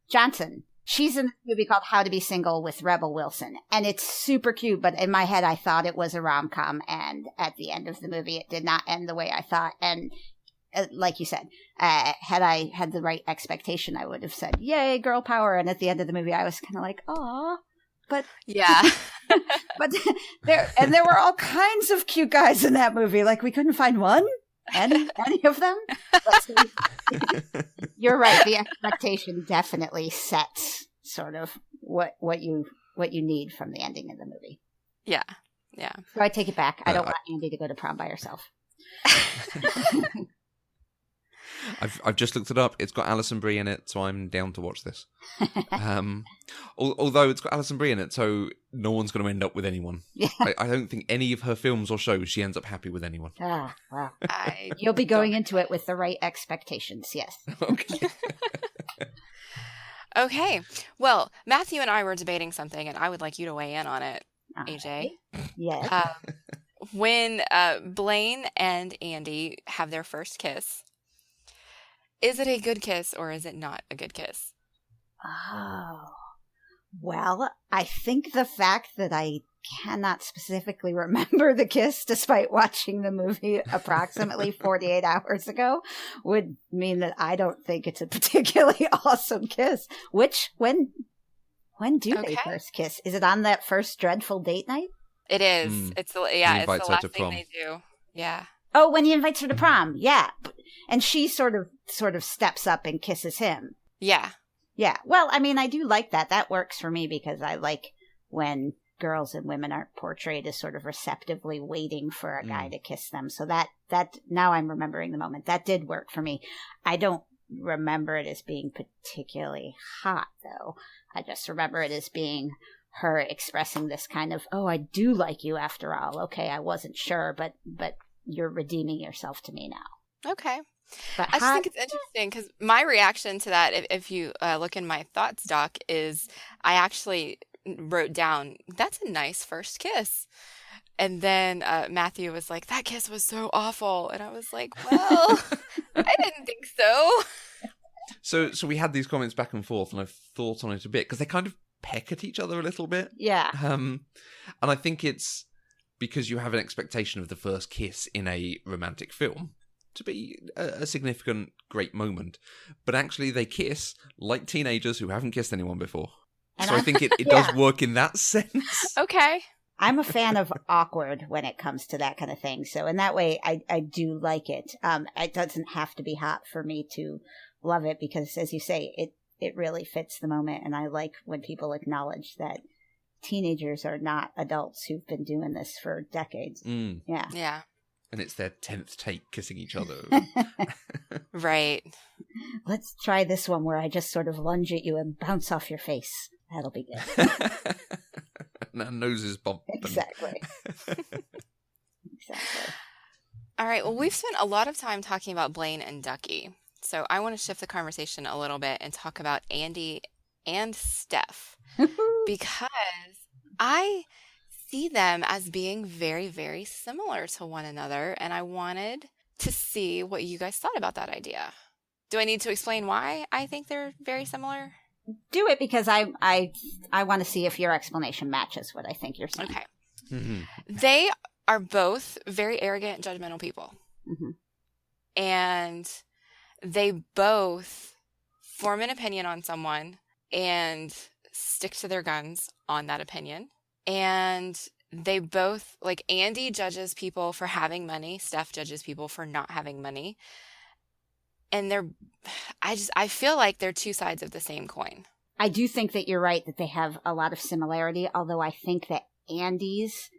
Johnson. She's in a movie called How to Be Single with Rebel Wilson. And it's super cute, but in my head I thought it was a rom-com. And at the end of the movie, it did not end the way I thought. And like you said, had I had the right expectation, I would have said, yay, girl power. And at the end of the movie, I was kind of like, aw. But yeah. But there were all kinds of cute guys in that movie. Like, we couldn't find one. Any of them? You're right. The expectation definitely sets sort of what you need from the ending of the movie. Yeah. So I take it back. I don't want Andy to go to prom by herself. I've just looked it up. It's got Alison Brie in it, so I'm down to watch this. Although it's got Alison Brie in it, so no one's going to end up with anyone. Yeah. I don't think any of her films or shows she ends up happy with anyone. Ah, well, you'll be going into it with the right expectations. Yes. Okay. Okay. Well, Matthew and I were debating something, and I would like you to weigh in on it, AJ. Yes. When Blaine and Andy have their first kiss, is it a good kiss or is it not a good kiss? Oh, well, I think the fact that I cannot specifically remember the kiss despite watching the movie approximately 48 hours ago would mean that I don't think it's a particularly awesome kiss. Which, when do they first kiss? Is it on that first dreadful date night? It is. It's the last thing they do. Yeah. Oh, when he invites her to prom. Yeah. And she sort of steps up and kisses him. Yeah. Yeah. Well, I mean, I do like that. That works for me because I like when girls and women are portrayed as sort of receptively waiting for a guy to kiss them. So that now I'm remembering the moment. That did work for me. I don't remember it as being particularly hot, though. I just remember it as being her expressing this kind of, oh, I do like you after all. Okay, I wasn't sure, but you're redeeming yourself to me now. Okay. But I just think it's interesting because my reaction to that, if you look in my thoughts doc, is I actually wrote down, that's a nice first kiss. And then Matthew was like, that kiss was so awful. And I was like, well, I didn't think so. So we had these comments back and forth, and I've thought on it a bit because they kind of peck at each other a little bit. Yeah. And I think it's because you have an expectation of the first kiss in a romantic film to be a significant, great moment. But actually they kiss like teenagers who haven't kissed anyone before. So I think it does work in that sense. Okay. I'm a fan of awkward when it comes to that kind of thing. So in that way, I do like it. It doesn't have to be hot for me to love it because, as you say, it really fits the moment. And I like when people acknowledge that teenagers are not adults who've been doing this for decades. Yeah. Yeah. And it's their 10th take kissing each other. Right. Let's try this one where I just sort of lunge at you and bounce off your face. That'll be good. Now noses bump. Exactly. Exactly. All right. Well, we've spent a lot of time talking about Blaine and Ducky. So I want to shift the conversation a little bit and talk about Andy and Steph because I see them as being very, very similar to one another. And I wanted to see what you guys thought about that idea. Do I need to explain why I think they're very similar? Do it because I want to see if your explanation matches what I think you're saying. Okay. Mm-hmm. They are both very arrogant, judgmental people. Mm-hmm. And they both form an opinion on someone and stick to their guns on that opinion. And they both, like Andy judges people for having money. Steph judges people for not having money. And I feel like they're two sides of the same coin. I do think that you're right that they have a lot of similarity, although I think that Andy's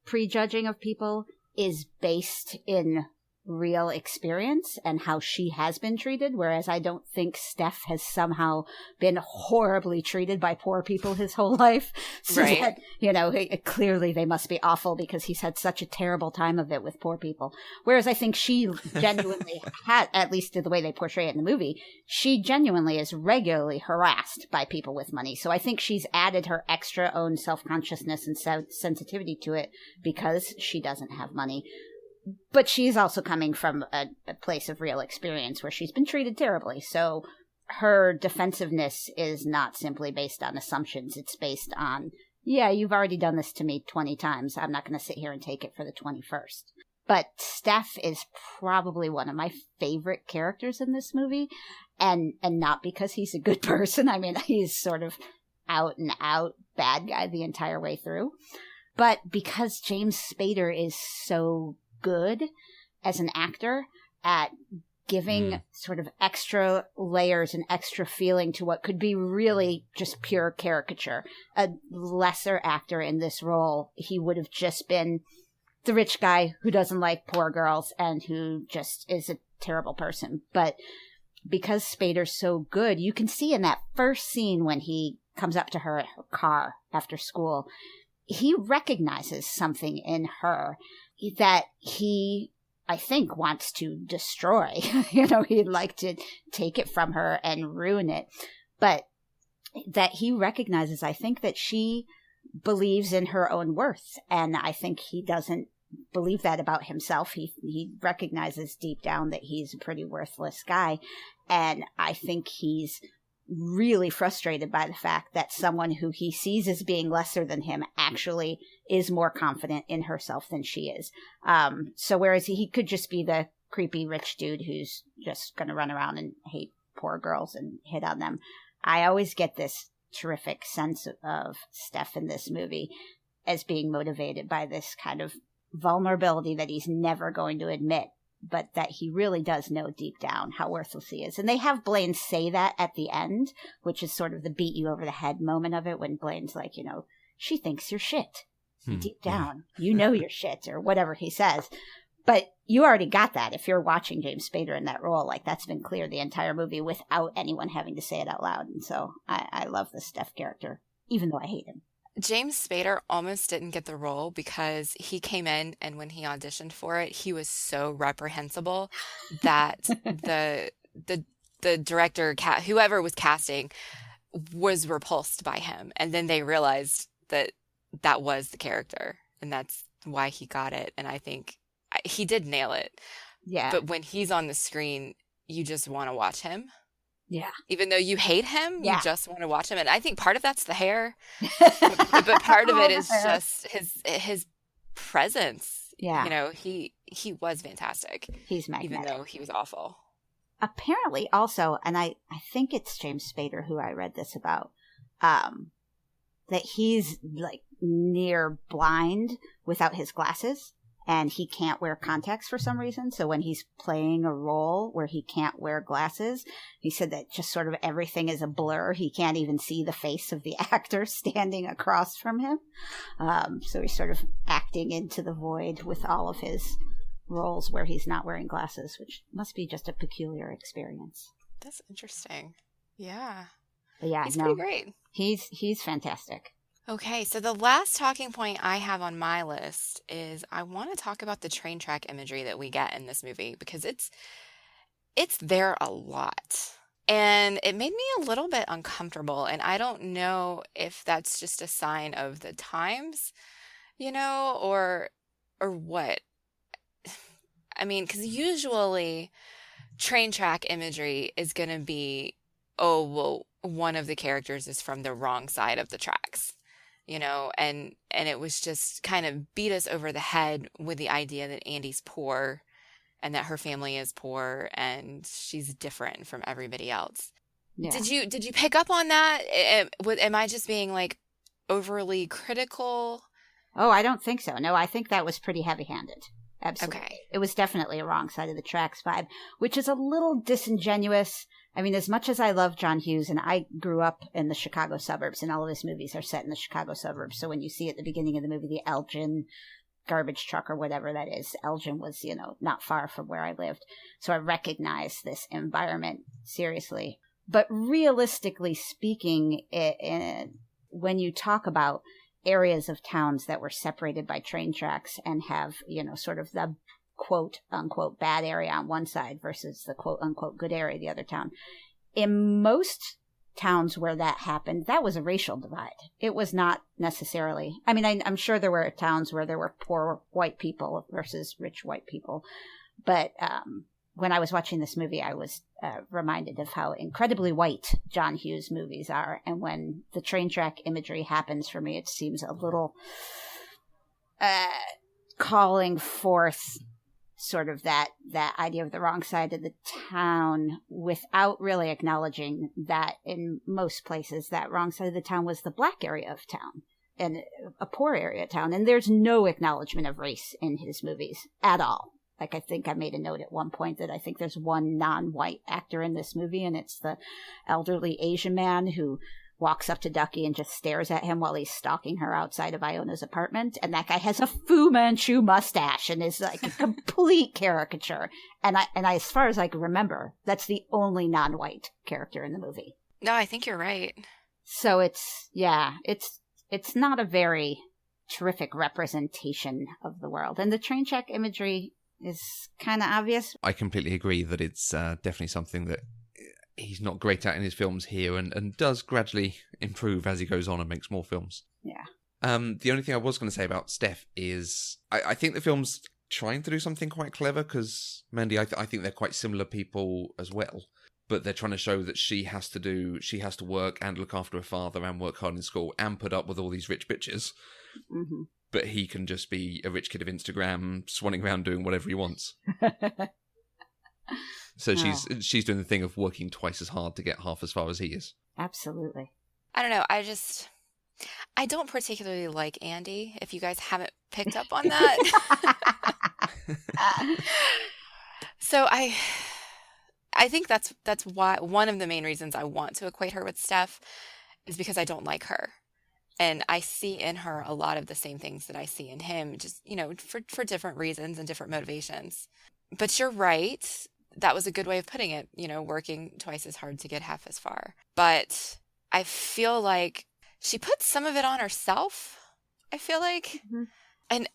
prejudging of people is based in real experience and how she has been treated, whereas I don't think Steph has somehow been horribly treated by poor people his whole life. So right. that, clearly they must be awful because he's had such a terrible time of it with poor people. Whereas I think she genuinely had, at least the way they portray it in the movie, she genuinely is regularly harassed by people with money. So I think she's added her extra own self-consciousness and sensitivity to it because she doesn't have money. But she's also coming from a place of real experience where she's been treated terribly. So her defensiveness is not simply based on assumptions. It's based on, yeah, you've already done this to me 20 times. I'm not going to sit here and take it for the 21st. But Steph is probably one of my favorite characters in this movie. And not because he's a good person. I mean, he's sort of out and out bad guy the entire way through. But because James Spader is so good as an actor at giving sort of extra layers and extra feeling to what could be really just pure caricature. A lesser actor in this role, he would have just been the rich guy who doesn't like poor girls and who just is a terrible person. But because Spader's so good, you can see in that first scene when he comes up to her at her car after school, he recognizes something in her that he, I think, wants to destroy. He'd like to take it from her and ruin it. But that he recognizes, I think, that she believes in her own worth. And I think he doesn't believe that about himself. He recognizes deep down that he's a pretty worthless guy. And I think he's really frustrated by the fact that someone who he sees as being lesser than him actually is more confident in herself than she is. So whereas he could just be the creepy rich dude who's just going to run around and hate poor girls and hit on them, I always get this terrific sense of Steph in this movie as being motivated by this kind of vulnerability that he's never going to admit, but that he really does know deep down how worthless he is. And they have Blaine say that at the end, which is sort of the beat you over the head moment of it, when Blaine's like, she thinks you're shit. Deep down, you know you're shit, or whatever he says. But you already got that if you're watching James Spader in that role. Like, that's been clear the entire movie without anyone having to say it out loud. And so I love the Steph character, even though I hate him. James Spader almost didn't get the role because he came in and when he auditioned for it, he was so reprehensible that the director, whoever was casting, was repulsed by him. And then they realized that that was the character, and that's why he got it. And I think he did nail it. Yeah. But when he's on the screen, you just want to watch him. Yeah. Even though you hate him, Yeah. you just want to watch him. And I think part of that's the hair, but part of it is just his presence. Yeah. He was fantastic, He's magnetic. even though he was awful. Apparently also, and I think it's James Spader who I read this about, that he's like near blind without his glasses, and he can't wear contacts for some reason. So when he's playing a role where he can't wear glasses, he said that just sort of everything is a blur. He can't even see the face of the actor standing across from him. So he's sort of acting into the void with all of his roles where he's not wearing glasses, which must be just a peculiar experience. That's interesting. Yeah. But yeah, He's pretty great. He's fantastic. Okay, so the last talking point I have on my list is I want to talk about the train track imagery that we get in this movie, because it's there a lot. And it made me a little bit uncomfortable, and I don't know if that's just a sign of the times, or what. I mean, because usually train track imagery is going to be, oh, well, one of the characters is from the wrong side of the tracks. And it was just kind of beat us over the head with the idea that Andy's poor and that her family is poor and she's different from everybody else. Yeah. Did you pick up on that? Am I just being like overly critical? Oh, I don't think so. No, I think that was pretty heavy-handed. Absolutely. Okay. It was definitely a wrong side of the tracks vibe, which is a little disingenuous. I mean, as much as I love John Hughes, and I grew up in the Chicago suburbs, and all of his movies are set in the Chicago suburbs. So when you see at the beginning of the movie, the Elgin garbage truck or whatever that is, Elgin was, not far from where I lived. So I recognize this environment seriously. But realistically speaking, when you talk about areas of towns that were separated by train tracks and have, sort of the quote unquote bad area on one side versus the quote unquote good area the other town. In most towns where that happened, that was a racial divide. It was not necessarily, I mean, I'm sure there were towns where there were poor white people versus rich white people. But when I was watching this movie, I was reminded of how incredibly white John Hughes movies are. And when the train track imagery happens for me, it seems a little calling forth sort of that idea of the wrong side of the town without really acknowledging that in most places that wrong side of the town was the black area of town and a poor area of town. And there's no acknowledgement of race in his movies at all. Like, I think I made a note at one point that I think there's one non-white actor in this movie, and it's the elderly Asian man who walks up to Ducky and just stares at him while he's stalking her outside of Iona's apartment. And that guy has a Fu Manchu mustache and is like a complete caricature. And I, as far as I can remember, that's the only non-white character in the movie. No, I think you're right. So it's not a very terrific representation of the world. And the train track imagery is kind of obvious. I completely agree that it's definitely something that he's not great at in his films here, and does gradually improve as he goes on and makes more films. Yeah. The only thing I was going to say about Steph is I think the film's trying to do something quite clever, because, Mandy, I think they're quite similar people as well. but they're trying to show that she has to work and look after her father and work hard in school and put up with all these rich bitches. Mm-hmm. But he can just be a rich kid of Instagram, swanning around doing whatever he wants. So she's doing the thing of working twice as hard to get half as far as he is. Absolutely. I don't know. I don't particularly like Andy, if you guys haven't picked up on that. So I think that's why one of the main reasons I want to equate her with Steph is because I don't like her. And I see in her a lot of the same things that I see in him, just, for different reasons and different motivations. But you're right. That was a good way of putting it, working twice as hard to get half as far. But I feel like she put some of it on herself, I feel like. Mm-hmm. And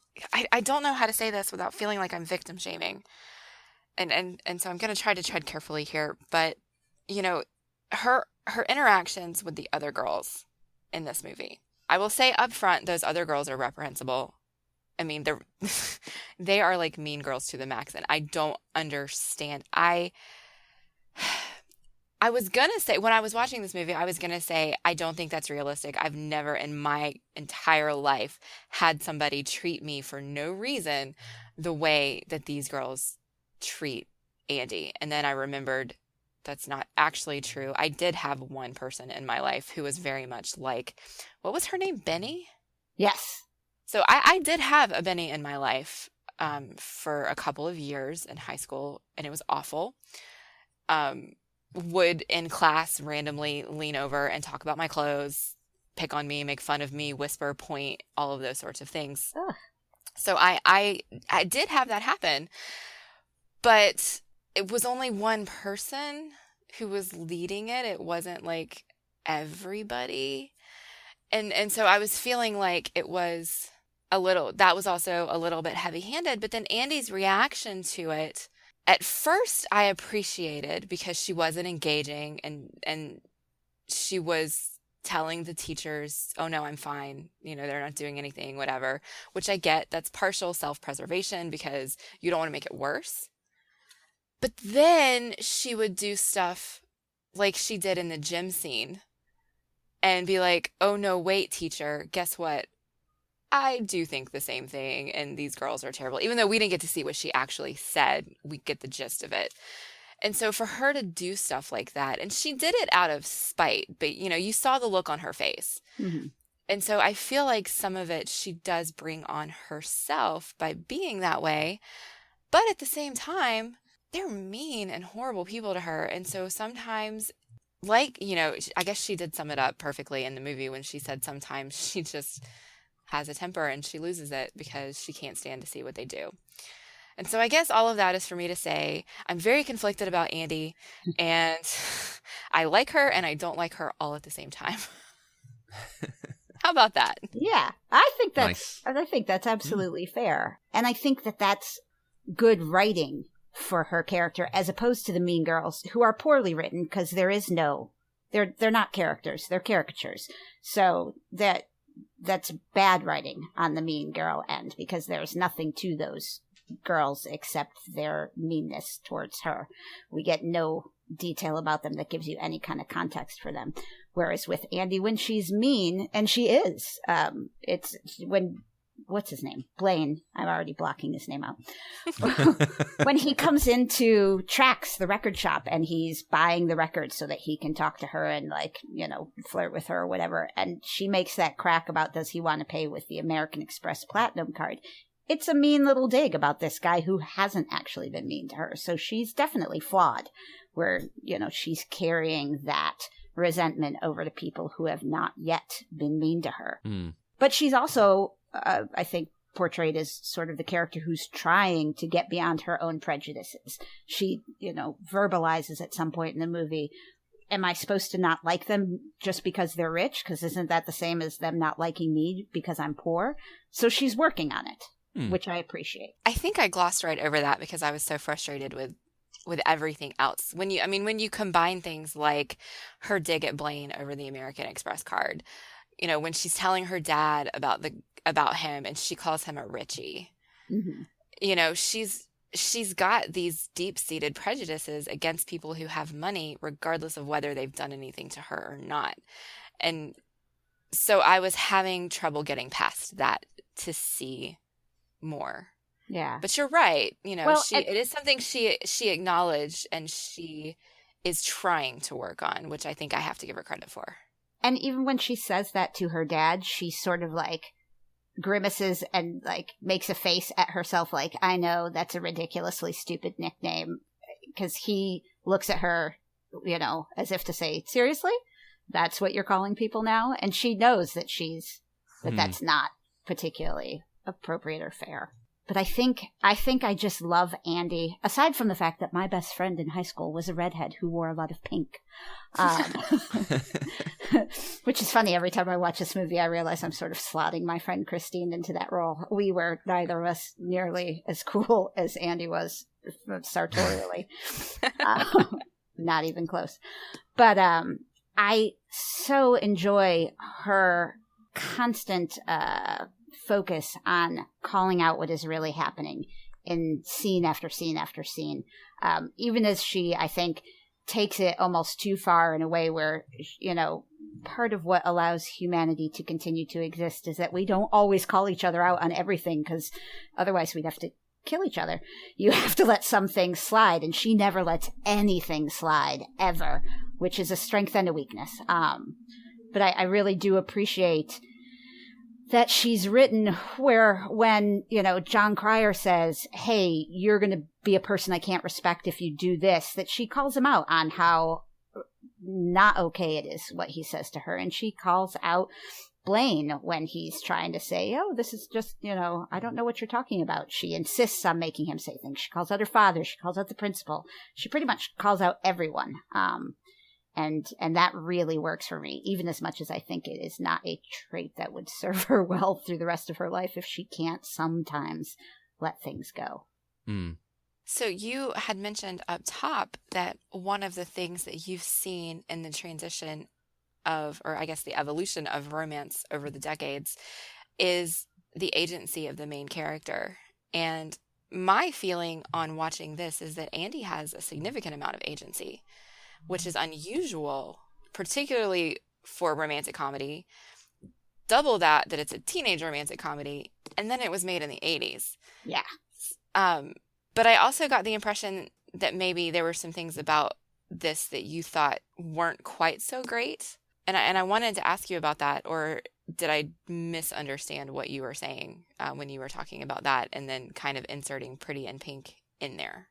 I don't know how to say this without feeling like I'm victim shaming. And so I'm going to try to tread carefully here. But, her interactions with the other girls in this movie, I will say up front, those other girls are reprehensible. I mean, they are like mean girls to the max, and I don't understand. I was going to say, when I was watching this movie, I was going to say, I don't think that's realistic. I've never in my entire life had somebody treat me for no reason the way that these girls treat Andy. And then I remembered that's not actually true. I did have one person in my life who was very much like, what was her name? Benny? Yes. So I did have a Benny in my life for a couple of years in high school, and it was awful. Would in class randomly lean over and talk about my clothes, pick on me, make fun of me, whisper, point, all of those sorts of things. Ugh. So I did have that happen, but it was only one person who was leading it. It wasn't like everybody. And so I was feeling like that was also a little bit heavy-handed, but then Andy's reaction to it, at first I appreciated because she wasn't engaging and she was telling the teachers, oh no, I'm fine. They're not doing anything, whatever, which I get. That's partial self-preservation because you don't want to make it worse. But then she would do stuff like she did in the gym scene and be like, oh no, wait, teacher, guess what? I do think the same thing, and these girls are terrible. Even though we didn't get to see what she actually said, we get the gist of it. And so for her to do stuff like that, and she did it out of spite, but you saw the look on her face. Mm-hmm. And so I feel like some of it she does bring on herself by being that way. But at the same time, they're mean and horrible people to her. And so sometimes, I guess she did sum it up perfectly in the movie when she said sometimes she just has a temper and she loses it because she can't stand to see what they do. And so I guess all of that is for me to say I'm very conflicted about Andy, and I like her and I don't like her all at the same time. How about that? Yeah, I think Nice. that's absolutely fair. And I think that that's good writing for her character as opposed to the mean girls, who are poorly written because they're not characters, they're caricatures. So that's bad writing on the mean girl end because there's nothing to those girls except their meanness towards her. We get no detail about them that gives you any kind of context for them. Whereas with Andy, when she's mean, and she is, it's when, what's his name? Blaine. I'm already blocking his name out. When he comes into Trax, the record shop, and he's buying the records so that he can talk to her and flirt with her or whatever. And she makes that crack about, does he want to pay with the American Express Platinum card? It's a mean little dig about this guy who hasn't actually been mean to her. So she's definitely flawed where, she's carrying that resentment over to people who have not yet been mean to her. Mm. But she's also, I think, portrayed as sort of the character who's trying to get beyond her own prejudices. She, verbalizes at some point in the movie, am I supposed to not like them just because they're rich? Because isn't that the same as them not liking me because I'm poor? So she's working on it, which I appreciate. I think I glossed right over that because I was so frustrated with everything else. When you combine things like her dig at Blaine over the American Express card, when she's telling her dad about him and she calls him a Richie, mm-hmm. she's got these deep-seated prejudices against people who have money, regardless of whether they've done anything to her or not. And so I was having trouble getting past that to see more. Yeah. But you're right. Well, it is something she acknowledged and she is trying to work on, which I think I have to give her credit for. and even when she says that to her dad, she sort of like grimaces and like makes a face at herself like, I know that's a ridiculously stupid nickname, because he looks at her, as if to say, seriously? That's what you're calling people now? And she knows that that's not particularly appropriate or fair. But I think I just love Andy, aside from the fact that my best friend in high school was a redhead who wore a lot of pink. Which is funny. Every time I watch this movie, I realize I'm sort of slotting my friend Christine into that role. We were neither of us nearly as cool as Andy was sartorially. Not even close. But I so enjoy her constant focus on calling out what is really happening in scene after scene after scene. Even as she, I think, takes it almost too far in a way where, part of what allows humanity to continue to exist is that we don't always call each other out on everything, because otherwise we'd have to kill each other. You have to let some things slide, and she never lets anything slide, ever, which is a strength and a weakness. But I really do appreciate that she's written where when, John Cryer says, hey, you're going to be a person I can't respect if you do this, that she calls him out on how not okay it is what he says to her. And she calls out Blaine when he's trying to say, oh, this is just, I don't know what you're talking about. She insists on making him say things. She calls out her father. She calls out the principal. She pretty much calls out everyone. And that really works for me, even as much as I think it is not a trait that would serve her well through the rest of her life if she can't sometimes let things go. Mm. So you had mentioned up top that one of the things that you've seen in the transition of, or I guess the evolution of romance over the decades, is the agency of the main character. And my feeling on watching this is that Andy has a significant amount of agency, which is unusual, particularly for a romantic comedy. Double that it's a teenage romantic comedy, and then it was made in the 80s. Yeah. But I also got the impression that maybe there were some things about this that you thought weren't quite so great. And I wanted to ask you about that, or did I misunderstand what you were saying when you were talking about that and then kind of inserting Pretty in Pink in there?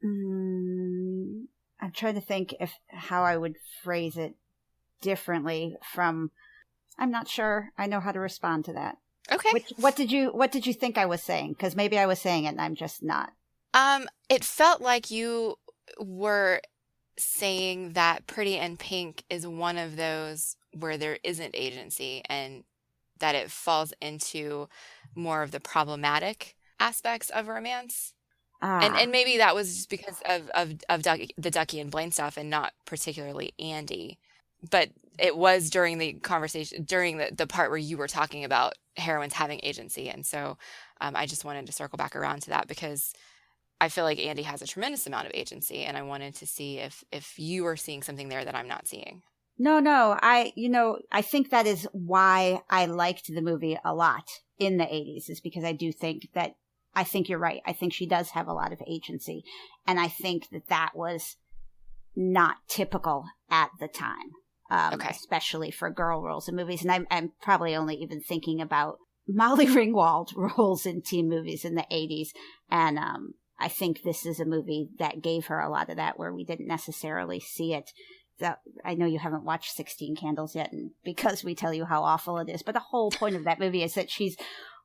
I'm trying to think how I would phrase it differently I'm not sure I know how to respond to that. Okay. What did you think I was saying? Because maybe I was saying it and I'm just not. It felt like you were saying that Pretty in Pink is one of those where there isn't agency and that it falls into more of the problematic aspects of romance. And maybe that was just because of the Ducky and Blaine stuff and not particularly Andy. But it was during the conversation, during the part where you were talking about heroines having agency. And so I just wanted to circle back around to that because I feel like Andy has a tremendous amount of agency. And I wanted to see if you were seeing something there that I'm not seeing. No. I think that is why I liked the movie a lot in the 80s, is because I do think that, I think you're right. I think she does have a lot of agency. And I think that was not typical at the time, especially for girl roles in movies. And I'm probably only even thinking about Molly Ringwald roles in teen movies in the 80s. And I think this is a movie that gave her a lot of that, where we didn't necessarily see it. I know you haven't watched 16 Candles yet, and because we tell you how awful it is, but the whole point of that movie is that she's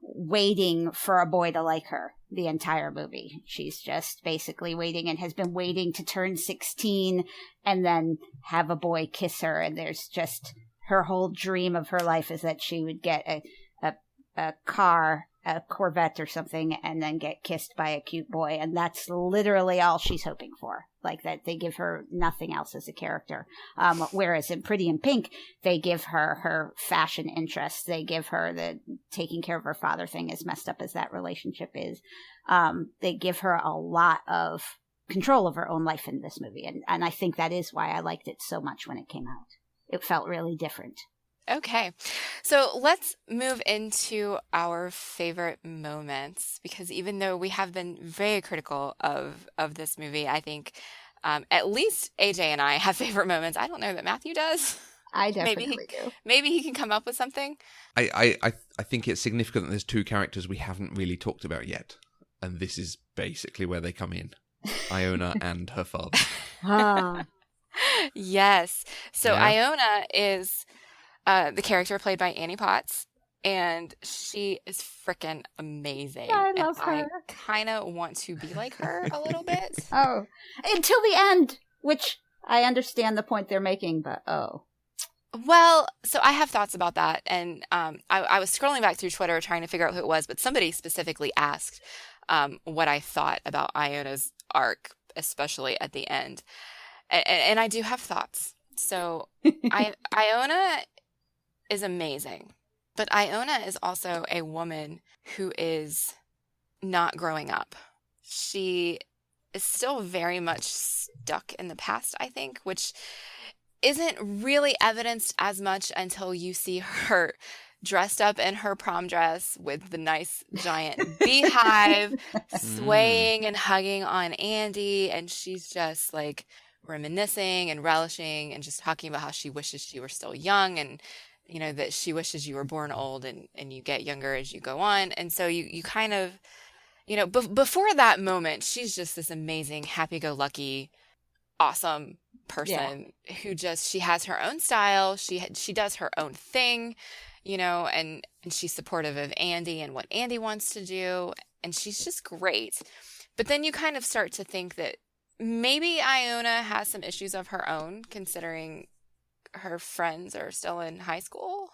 waiting for a boy to like her the entire movie. She's just basically waiting and has been waiting to turn 16 and then have a boy kiss her. And there's just her whole dream of her life is that she would get a car a Corvette or something and then get kissed by a cute boy. And that's literally all she's hoping for. Like that they give her nothing else as a character. Whereas in Pretty in Pink, they give her fashion interests. They give her the taking care of her father thing, as messed up as that relationship is. They give her a lot of control of her own life in this movie. And I think that is why I liked it so much when it came out. It felt really different. Okay, so let's move into our favorite moments, because even though we have been very critical of this movie, I think at least AJ and I have favorite moments. I don't know that Matthew does. I definitely do. Maybe he can come up with something. I think it's significant that there's two characters we haven't really talked about yet, and this is basically where they come in. Iona and her father. Ah. Yes. So Yeah. Iona is the character played by Annie Potts, and she is freaking amazing. I love her. I kind of want to be like her a little bit. Oh, until the end, which I understand the point they're making, but Well, so I have thoughts about that, and I was scrolling back through Twitter trying to figure out who it was, but somebody specifically asked what I thought about Iona's arc, especially at the end, and I do have thoughts. So Iona is amazing, but Iona is also a woman who is not growing up. She is still very much stuck in the past, I think, which isn't really evidenced as much until you see her dressed up in her prom dress with the nice giant beehive, swaying and hugging on Andy, and she's just like reminiscing and relishing and just talking about how she wishes she were still young, and you know that she wishes you were born old, and you get younger as you go on. And so you kind of, you know, before that moment, she's just this amazing, happy-go-lucky, awesome person who just, she has her own style. She does her own thing, you know, and she's supportive of Andy and what Andy wants to do. And she's just great. But then you kind of start to think that maybe Iona has some issues of her own, considering her friends are still in high school.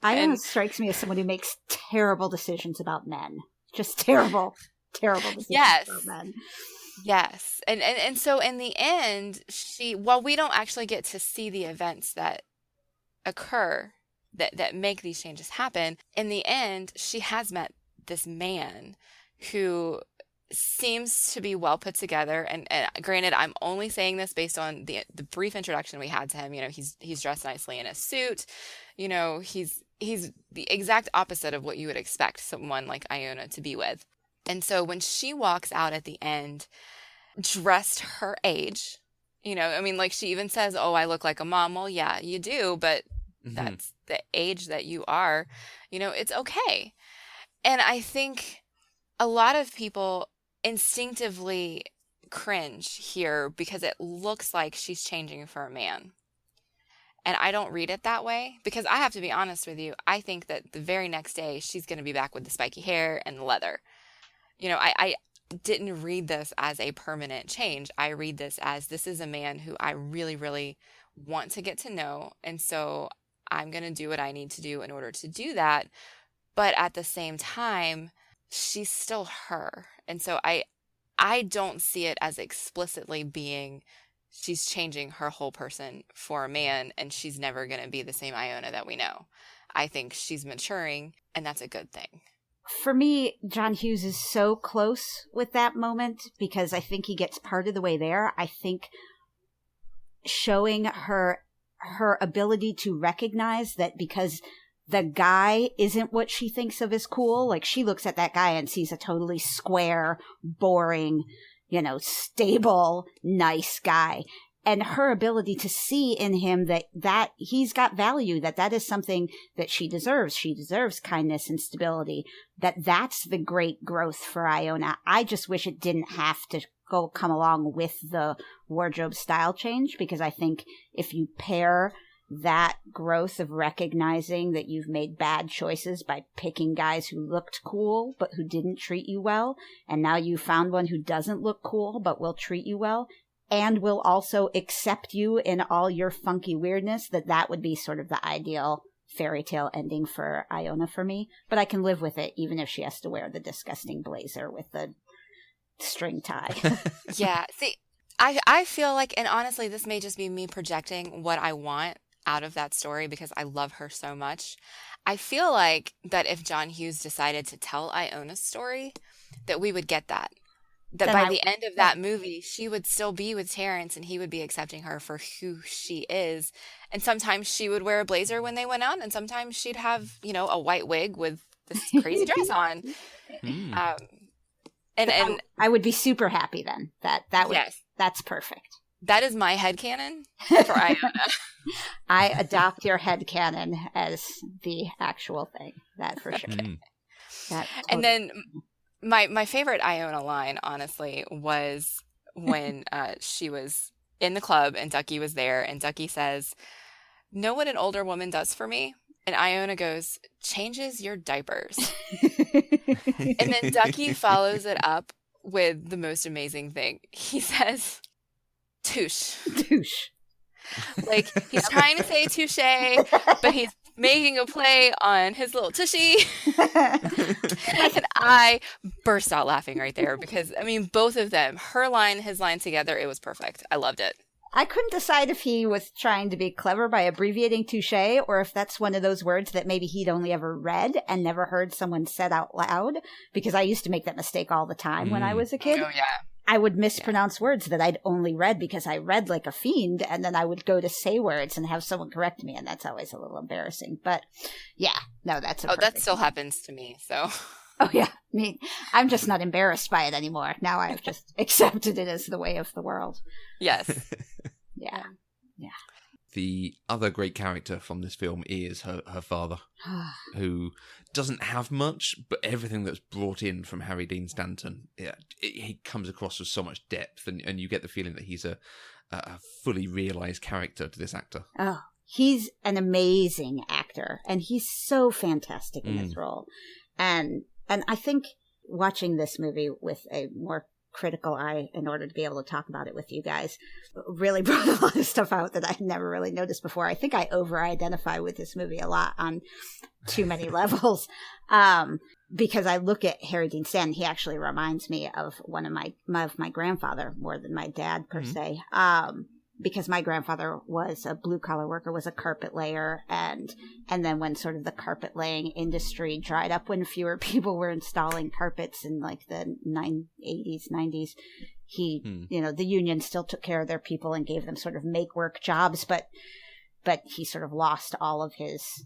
Iona strikes me as someone who makes terrible decisions about men. Just terrible decisions about men. Yes. And so in the end, while we don't actually get to see the events that occur that make these changes happen, in the end, she has met this man who seems to be well put together. And granted, I'm only saying this based on the brief introduction we had to him. You know, he's dressed nicely in a suit. You know, he's the exact opposite of what you would expect someone like Iona to be with. And so when she walks out at the end, dressed her age, you know, I mean, like she even says, "Oh, I look like a mom." Well, yeah, you do, but that's the age that you are. You know, it's okay. And I think a lot of people instinctively cringe here because it looks like she's changing for a man. And I don't read it that way, because I have to be honest with you. I think that the very next day she's going to be back with the spiky hair and the leather. You know, I didn't read this as a permanent change. I read this as, this is a man who I really, really want to get to know. And so I'm going to do what I need to do in order to do that. But at the same time, she's still her. And so I don't see it as explicitly being she's changing her whole person for a man, and she's never going to be the same Iona that we know. I think she's maturing, and that's a good thing. For me, John Hughes is so close with that moment because I think he gets part of the way there. I think showing her ability to recognize that because the guy isn't what she thinks of as cool. Like, she looks at that guy and sees a totally square, boring, you know, stable, nice guy. And her ability to see in him that he's got value, that is something that she deserves. She deserves kindness and stability. That's the great growth for Iona. I just wish it didn't have to come along with the wardrobe style change, because I think if you pair that growth of recognizing that you've made bad choices by picking guys who looked cool but who didn't treat you well, and now you found one who doesn't look cool but will treat you well and will also accept you in all your funky weirdness, that would be sort of the ideal fairy tale ending for Iona for me, but I can live with it even if she has to wear the disgusting blazer with the string tie. Yeah. See, I feel like, and honestly, this may just be me projecting what I want out of that story because I love her so much. I feel like that if John Hughes decided to tell Iona's story, that we would get that. That Then by I the end of that movie, she would still be with Terrence and he would be accepting her for who she is. And sometimes she would wear a blazer when they went out, and sometimes she'd have, a white wig with this crazy dress on. Um, and I would be super happy then. yes, That's perfect. that is my headcanon for Iona. I adopt your headcanon as the actual thing. That for sure. That And totally- then my favorite Iona line, honestly, was when she was in the club and Ducky was there, and Ducky says, "Know what an older woman does for me?" And Iona goes, "Changes your diapers." And then Ducky follows it up with the most amazing thing. He says, "Touche." douche. Like, he's trying to say touche, but he's making a play on his little tushy. And I burst out laughing right there because, both of them, her line, his line together, it was perfect. I loved it. I couldn't decide if he was trying to be clever by abbreviating touche or if that's one of those words that maybe he'd only ever read and never heard someone said out loud, because I used to make that mistake all the time when I was a kid. Oh, yeah. I would mispronounce words that I'd only read because I read like a fiend, and then I would go to say words and have someone correct me, and that's always a little embarrassing. But yeah, no, that's a Oh, that perfect still one. happens to me, so. Oh yeah, I'm just not embarrassed by it anymore. Now I've just accepted it as the way of the world. Yes. Yeah. The other great character from this film is her father, who doesn't have much, but everything that's brought in from Harry Dean Stanton, he comes across with so much depth, and you get the feeling that he's a fully realised character to this actor. Oh, he's an amazing actor, and he's so fantastic in this role. And I think watching this movie with a more critical eye in order to be able to talk about it with you guys really brought a lot of stuff out that I'd never really noticed before. I think I over-identify with this movie a lot on too many levels. Because I look at Harry Dean Stanton, he actually reminds me of one of my grandfather more than my dad per se. Because my grandfather was a blue-collar worker, was a carpet layer, and then when sort of the carpet laying industry dried up, when fewer people were installing carpets in like the 80s, 90s, the union still took care of their people and gave them sort of make-work jobs, but he sort of lost all of his,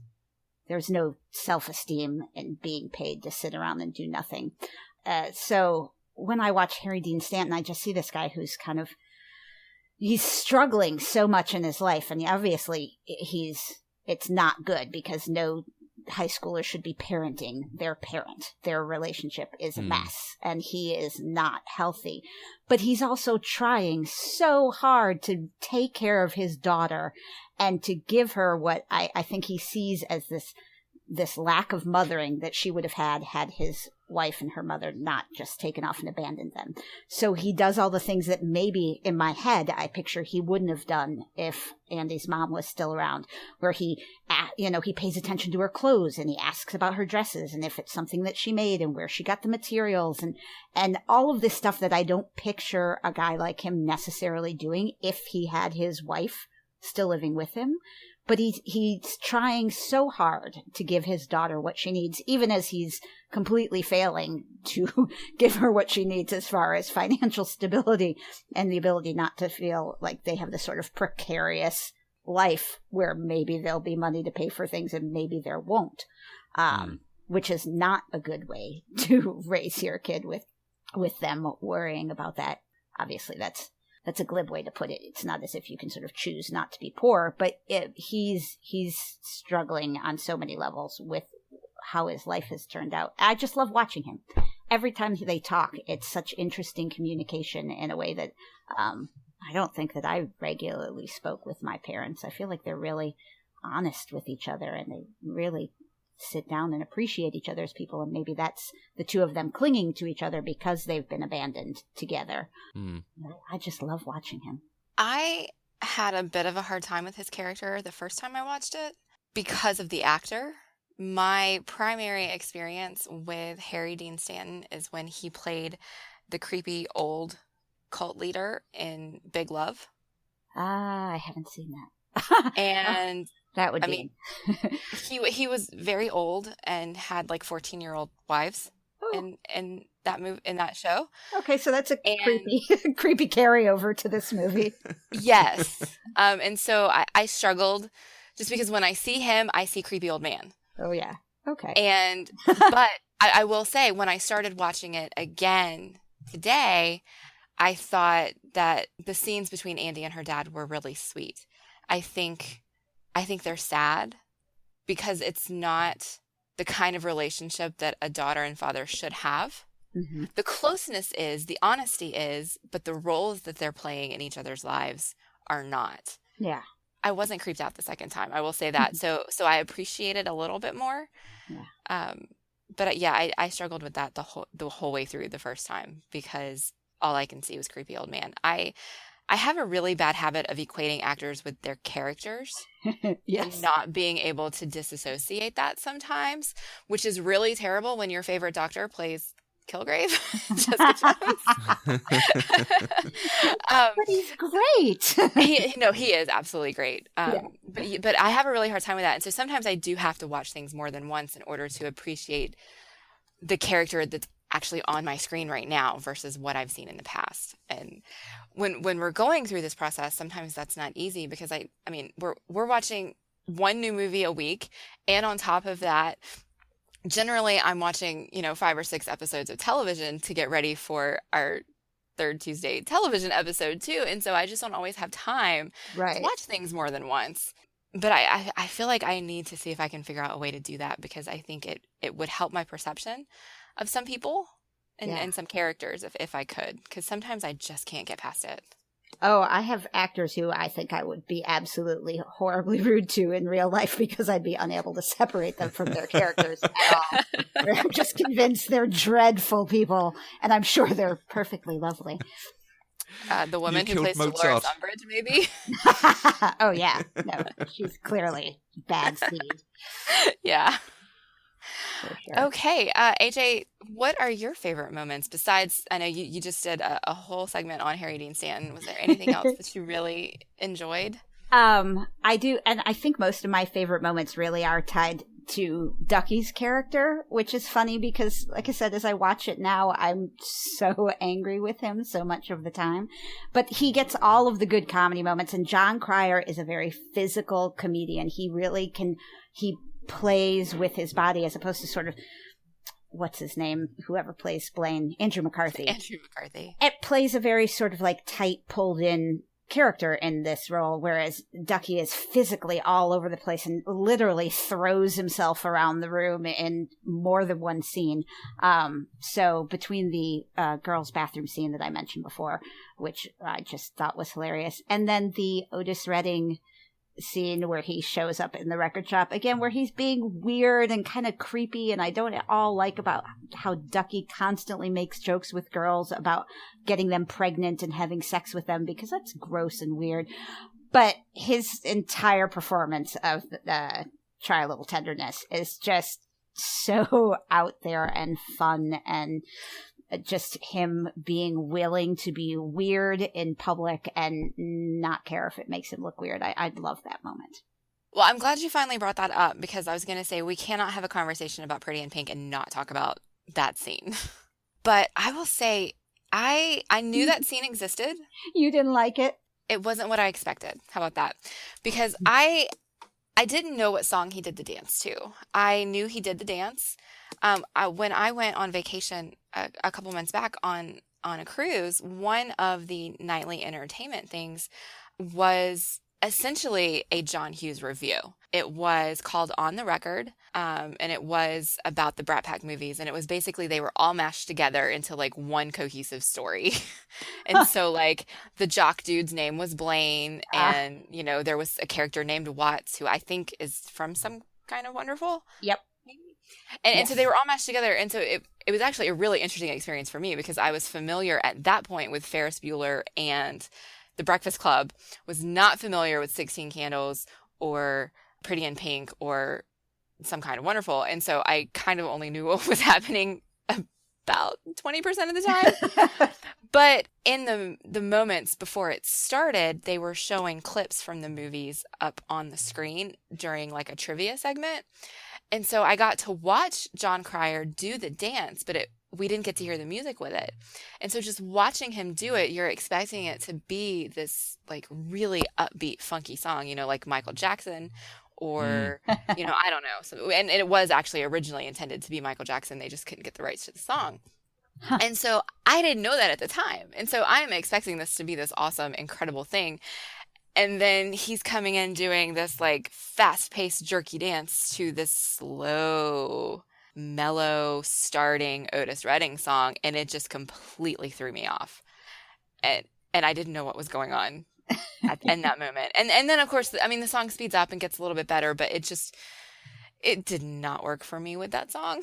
there's no self-esteem in being paid to sit around and do nothing. So when I watch Harry Dean Stanton, I just see this guy who's kind of, he's struggling so much in his life, and obviously it's not good because no high schooler should be parenting their parent. Their relationship is a mess, and he is not healthy. But he's also trying so hard to take care of his daughter and to give her what I think he sees as this lack of mothering that she would have had his wife and her mother not just taken off and abandoned them. So he does all the things that maybe in my head I picture he wouldn't have done if Andy's mom was still around, where he pays attention to her clothes and he asks about her dresses and if it's something that she made and where she got the materials and all of this stuff that I don't picture a guy like him necessarily doing if he had his wife still living with him. But he's trying so hard to give his daughter what she needs, even as he's completely failing to give her what she needs as far as financial stability and the ability not to feel like they have this sort of precarious life where maybe there'll be money to pay for things and maybe there won't, which is not a good way to raise your kid with them worrying about that. Obviously, that's a glib way to put it. It's not as if you can sort of choose not to be poor, but he's struggling on so many levels with how his life has turned out. I just love watching him. Every time they talk, it's such interesting communication in a way that I don't think that I regularly spoke with my parents. I feel like they're really honest with each other and they really sit down and appreciate each other as people, and maybe that's the two of them clinging to each other because they've been abandoned together. I just love watching him. I had a bit of a hard time with his character the first time I watched it. because of the actor. My primary experience with Harry Dean Stanton is when he played the creepy old cult leader in Big Love. Ah, I haven't seen that. And that would I be. mean, he was very old and had like 14-year-old wives Oh, in that show. okay, so that's a And creepy creepy carryover to this movie. yes. And so I struggled just because when I see him, I see creepy old man. Oh yeah. Okay. But I will say, when I started watching it again today, I thought that the scenes between Andy and her dad were really sweet. I think they're sad because it's not the kind of relationship that a daughter and father should have. Mm-hmm. The closeness is, the honesty is, but the roles that they're playing in each other's lives are not. Yeah. I wasn't creeped out the second time. I will say that. So I appreciate it a little bit more. Yeah. But yeah, I struggled with that the whole way through the first time because all I can see was creepy old man. I have a really bad habit of equating actors with their characters Yes. and not being able to disassociate that sometimes, which is really terrible when your favorite doctor plays Kilgrave, Jessica Jones. But he's great. He is absolutely great. Yeah. But I have a really hard time with that. And so sometimes I do have to watch things more than once in order to appreciate the character that's actually on my screen right now versus what I've seen in the past. And when we're going through this process, sometimes that's not easy because I mean, we're watching one new movie a week, and on top of that, generally I'm watching, 5 or 6 episodes of television to get ready for our third Tuesday television episode too. And so I just don't always have time Right. to watch things more than once. But I feel like I need to see if I can figure out a way to do that because I think it would help my perception of some people and some characters if I could, because sometimes I just can't get past it. Oh, I have actors who I think I would be absolutely horribly rude to in real life because I'd be unable to separate them from their characters at all. I'm just convinced they're dreadful people, and I'm sure they're perfectly lovely. The woman who killed plays Mozart. Dolores Umbridge, maybe? Oh, yeah. No, she's clearly bad seed. Yeah. For sure. Okay. AJ, what are your favorite moments besides, I know you just did a whole segment on Harry Dean Stanton. Was there anything else that you really enjoyed? I do, and I think most of my favorite moments really are tied to Ducky's character, which is funny because, like I said, as I watch it now, I'm so angry with him so much of the time. But he gets all of the good comedy moments, and John Cryer is a very physical comedian. He really he plays with his body as opposed to sort of, what's his name? Whoever plays Blaine, Andrew McCarthy. Andrew McCarthy. It plays a very sort of like tight, pulled in character in this role, whereas Ducky is physically all over the place and literally throws himself around the room in more than one scene. So between the girls' bathroom scene that I mentioned before, which I just thought was hilarious, and then the Otis Redding scene where he shows up in the record shop again, where he's being weird and kind of creepy, and I don't at all like about how Ducky constantly makes jokes with girls about getting them pregnant and having sex with them, because that's gross and weird. But his entire performance of Try a Little Tenderness is just so out there and fun, and just him being willing to be weird in public and not care if it makes him look weird. I love that moment. Well, I'm glad you finally brought that up because I was going to say we cannot have a conversation about Pretty in Pink and not talk about that scene. But I will say I knew that scene existed. You didn't like it? It wasn't what I expected. How about that? Because I didn't know what song he did the dance to. I knew he did the dance. When I went on vacation a couple months back on a cruise, one of the nightly entertainment things was essentially a John Hughes review. It was called On the Record, and it was about the Brat Pack movies, and it was basically they were all mashed together into like one cohesive story. And so like the jock dude's name was Blaine, and there was a character named Watts who I think is from Some Kind of Wonderful. Yep. And so they were all mashed together. And so it was actually a really interesting experience for me because I was familiar at that point with Ferris Bueller and The Breakfast Club, was not familiar with 16 Candles or Pretty in Pink or Some Kind of Wonderful. And so I kind of only knew what was happening about 20% of the time. But in the moments before it started, they were showing clips from the movies up on the screen during like a trivia segment. And so I got to watch John Cryer do the dance, but we didn't get to hear the music with it. And so just watching him do it, you're expecting it to be this like really upbeat, funky song, you know, like Michael Jackson or, you know, I don't know. So, and it was actually originally intended to be Michael Jackson. They just couldn't get the rights to the song. Huh. And so I didn't know that at the time. And so I'm expecting this to be this awesome, incredible thing. And then he's coming in doing this like fast-paced, jerky dance to this slow, mellow, starting Otis Redding song. And it just completely threw me off. And I didn't know what was going on in that moment. And then, of course, I mean, the song speeds up and gets a little bit better, but it did not work for me with that song.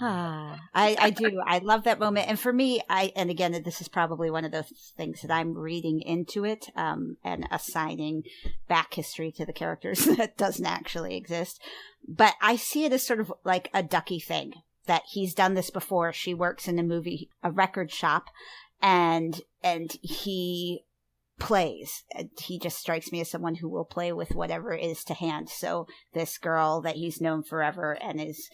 I do. I love that moment. And for me, and again, this is probably one of those things that I'm reading into it and assigning back history to the characters that doesn't actually exist. But I see it as sort of like a Ducky thing, that he's done this before. She works in a record shop, and he plays. He just strikes me as someone who will play with whatever is to hand. So this girl that he's known forever and is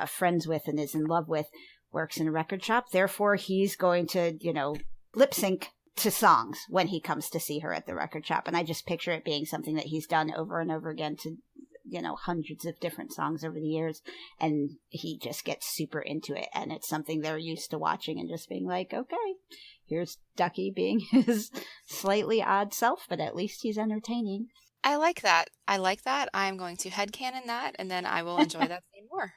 friends with and is in love with works in a record shop. Therefore, he's going to, you know, lip sync to songs when he comes to see her at the record shop. And I just picture it being something that he's done over and over again to, you know, hundreds of different songs over the years. And he just gets super into it. And it's something they're used to watching and just being like, okay, here's Ducky being his slightly odd self, but at least he's entertaining. I like that. I'm going to headcanon that, and then I will enjoy that scene more.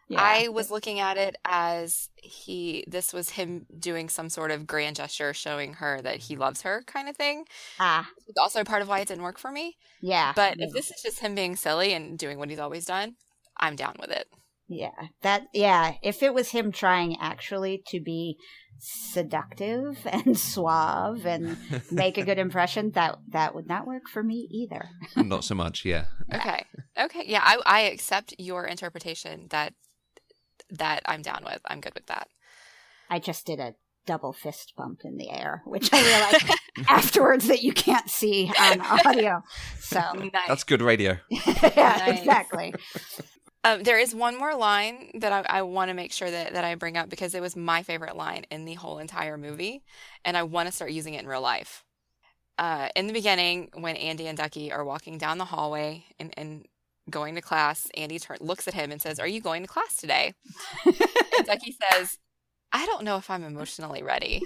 Yeah. I was looking at it as this was him doing some sort of grand gesture showing her that he loves her kind of thing. It's also part of why it didn't work for me. Yeah. But if this is just him being silly and doing what he's always done, I'm down with it. Yeah. If it was him trying actually to be seductive and suave and make a good impression, that would not work for me either. Not so much, yeah. Okay. Yeah, I accept your interpretation that I'm down with. I'm good with that. I just did a double fist bump in the air, which I realized afterwards that you can't see on audio. So nice. That's good radio. Yeah, Nice. Exactly. There is one more line that I want to make sure that I bring up because it was my favorite line in the whole entire movie, and I want to start using it in real life. In the beginning, when Andy and Ducky are walking down the hallway and going to class, Andy looks at him and says, "Are you going to class today?" And Ducky says, "I don't know if I'm emotionally ready."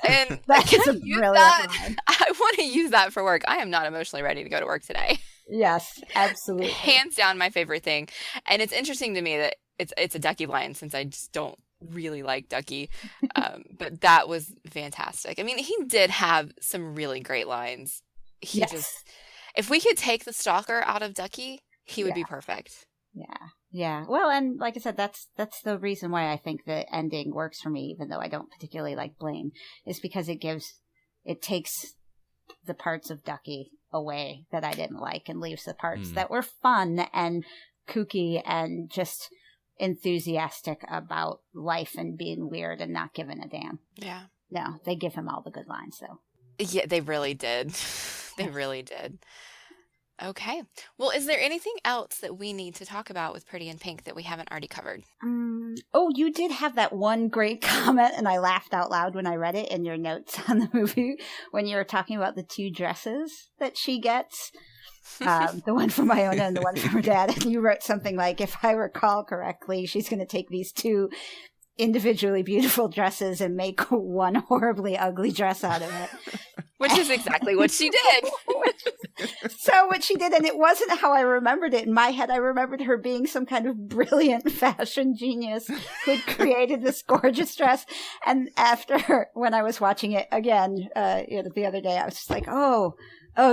And That's a brilliant line. I want to use that for work. I am not emotionally ready to go to work today. Yes, absolutely. Hands down my favorite thing. And it's interesting to me that it's a Ducky line since I just don't really like Ducky. But that was fantastic. I mean, he did have some really great lines. If we could take the stalker out of Ducky, he would be perfect. Yeah. Well, and like I said, that's the reason why I think the ending works for me, even though I don't particularly like Blaine, is because it takes the parts of Ducky away that I didn't like and leaves the parts that were fun and kooky and just enthusiastic about life and being weird and not giving a damn. Yeah. No, they give him all the good lines, though. Yeah, they really did. They really did. Okay. Well, is there anything else that we need to talk about with Pretty in Pink that we haven't already covered? Oh, you did have that one great comment, and I laughed out loud when I read it in your notes on the movie when you were talking about the two dresses that she gets. The one from Iona and the one from her dad. And you wrote something like, if I recall correctly, she's going to take these two individually beautiful dresses and make one horribly ugly dress out of it. Which is exactly what she did. So what she did, and it wasn't how I remembered it. In my head, I remembered her being some kind of brilliant fashion genius who had created this gorgeous dress. And after, when I was watching it again the other day, I was just like, oh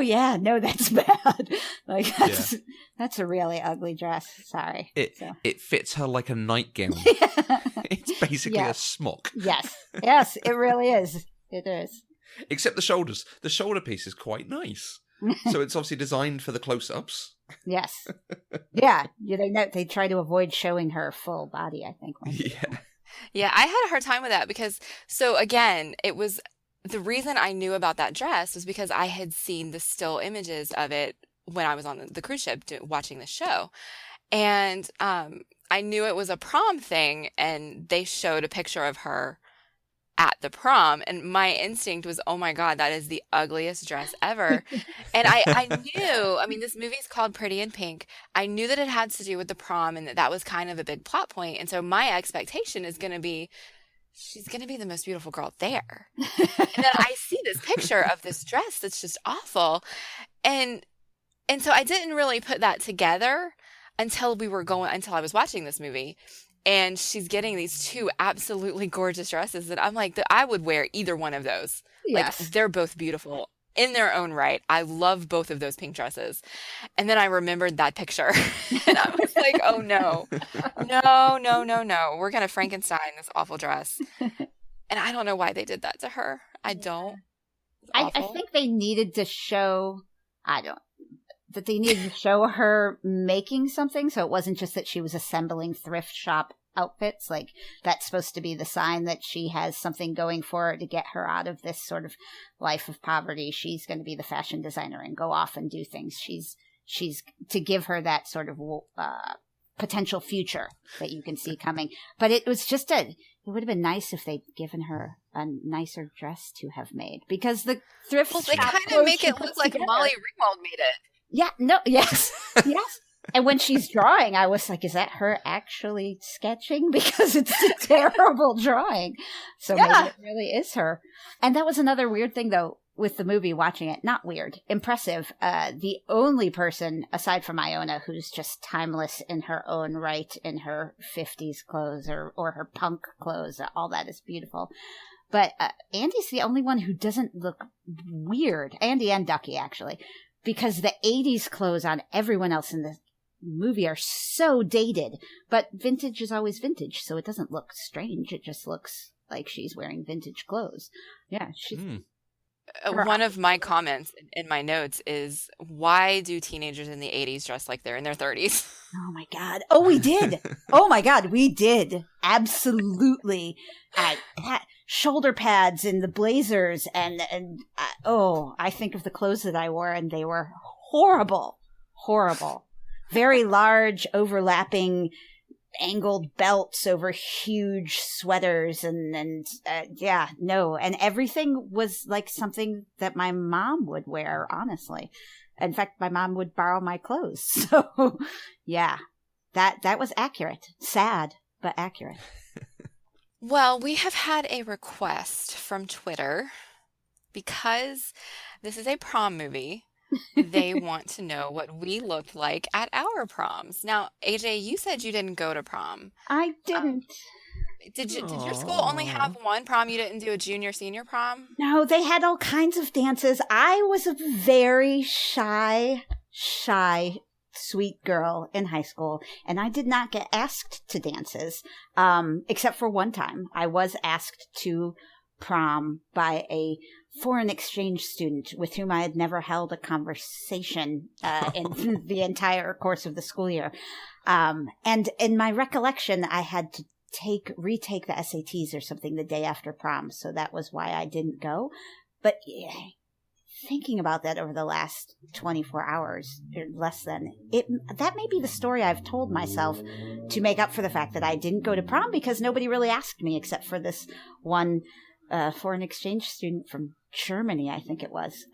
yeah, no, that's bad. Like that's a really ugly dress. Sorry. It fits her like a nightgown. It's basically a smock. Yes, it really is. It is. Except the shoulders. The shoulder piece is quite nice. So it's obviously designed for the close-ups. Yes. Yeah. They try to avoid showing her full body, I think. Yeah. Yeah, I had a hard time with that because, so again, it was the reason I knew about that dress was because I had seen the still images of it when I was on the cruise ship watching the show. And I knew it was a prom thing, and they showed a picture of her at the prom, and my instinct was, oh my God, that is the ugliest dress ever. And I knew, I mean, this movie's called Pretty in Pink. I knew that it had to do with the prom and that was kind of a big plot point. And so my expectation is going to be, she's going to be the most beautiful girl there. And then I see this picture of this dress that's just awful. And so I didn't really put that together until I was watching this movie. And she's getting these two absolutely gorgeous dresses that I'm like, I would wear either one of those. Yes. Like, they're both beautiful in their own right. I love both of those pink dresses. And then I remembered that picture. And I was like, oh no. No. We're going to Frankenstein this awful dress. And I don't know why they did that to her. I don't. I think they needed to show, that they needed to show her making something, so it wasn't just that she was assembling thrift shop outfits. Like, that's supposed to be the sign that she has something going for her to get her out of this sort of life of poverty. She's going to be the fashion designer and go off and do things. She's to give her that sort of potential future that you can see coming. But it was just it would have been nice if they'd given her a nicer dress to have made, because the thrift shop, they kind of make it look like Molly Ringwald made it. Yeah, no, yes. And when she's drawing, I was like, is that her actually sketching? Because it's a terrible drawing. So maybe it really is her. And that was another weird thing, though, with the movie, watching it. Not weird, impressive. The only person, aside from Iona, who's just timeless in her own right, in her 50s clothes or her punk clothes, all that is beautiful. But Andy's the only one who doesn't look weird. Andy and Ducky, actually. Because the 80s clothes on everyone else in the movie are so dated. But vintage is always vintage, so it doesn't look strange. It just looks like she's wearing vintage clothes. Yeah. One of my comments in my notes is, why do teenagers in the 80s dress like they're in their 30s? Oh my God. Oh, we did. Oh my God, we did. Absolutely. Shoulder pads and the blazers and I think of the clothes that I wore, and they were horrible. Very large, overlapping, angled belts over huge sweaters and everything was like something that my mom would wear, honestly. In fact, my mom would borrow my clothes. So yeah, that was accurate. Sad, but accurate. Well, we have had a request from Twitter, because this is a prom movie. They want to know what we looked like at our proms. Now, AJ, you said you didn't go to prom. I didn't. Did your school only have one prom? You didn't do a junior-senior prom? No, they had all kinds of dances. I was a very shy, sweet girl in high school, and I did not get asked to dances, except for one time. I was asked to prom by a foreign exchange student with whom I had never held a conversation in the entire course of the school year. And in my recollection, I had to retake the SATs or something the day after prom, so that was why I didn't go. But thinking about that over the last 24 hours, or less than, that may be the story I've told myself to make up for the fact that I didn't go to prom, because nobody really asked me except for this one foreign exchange student from Germany, I think it was,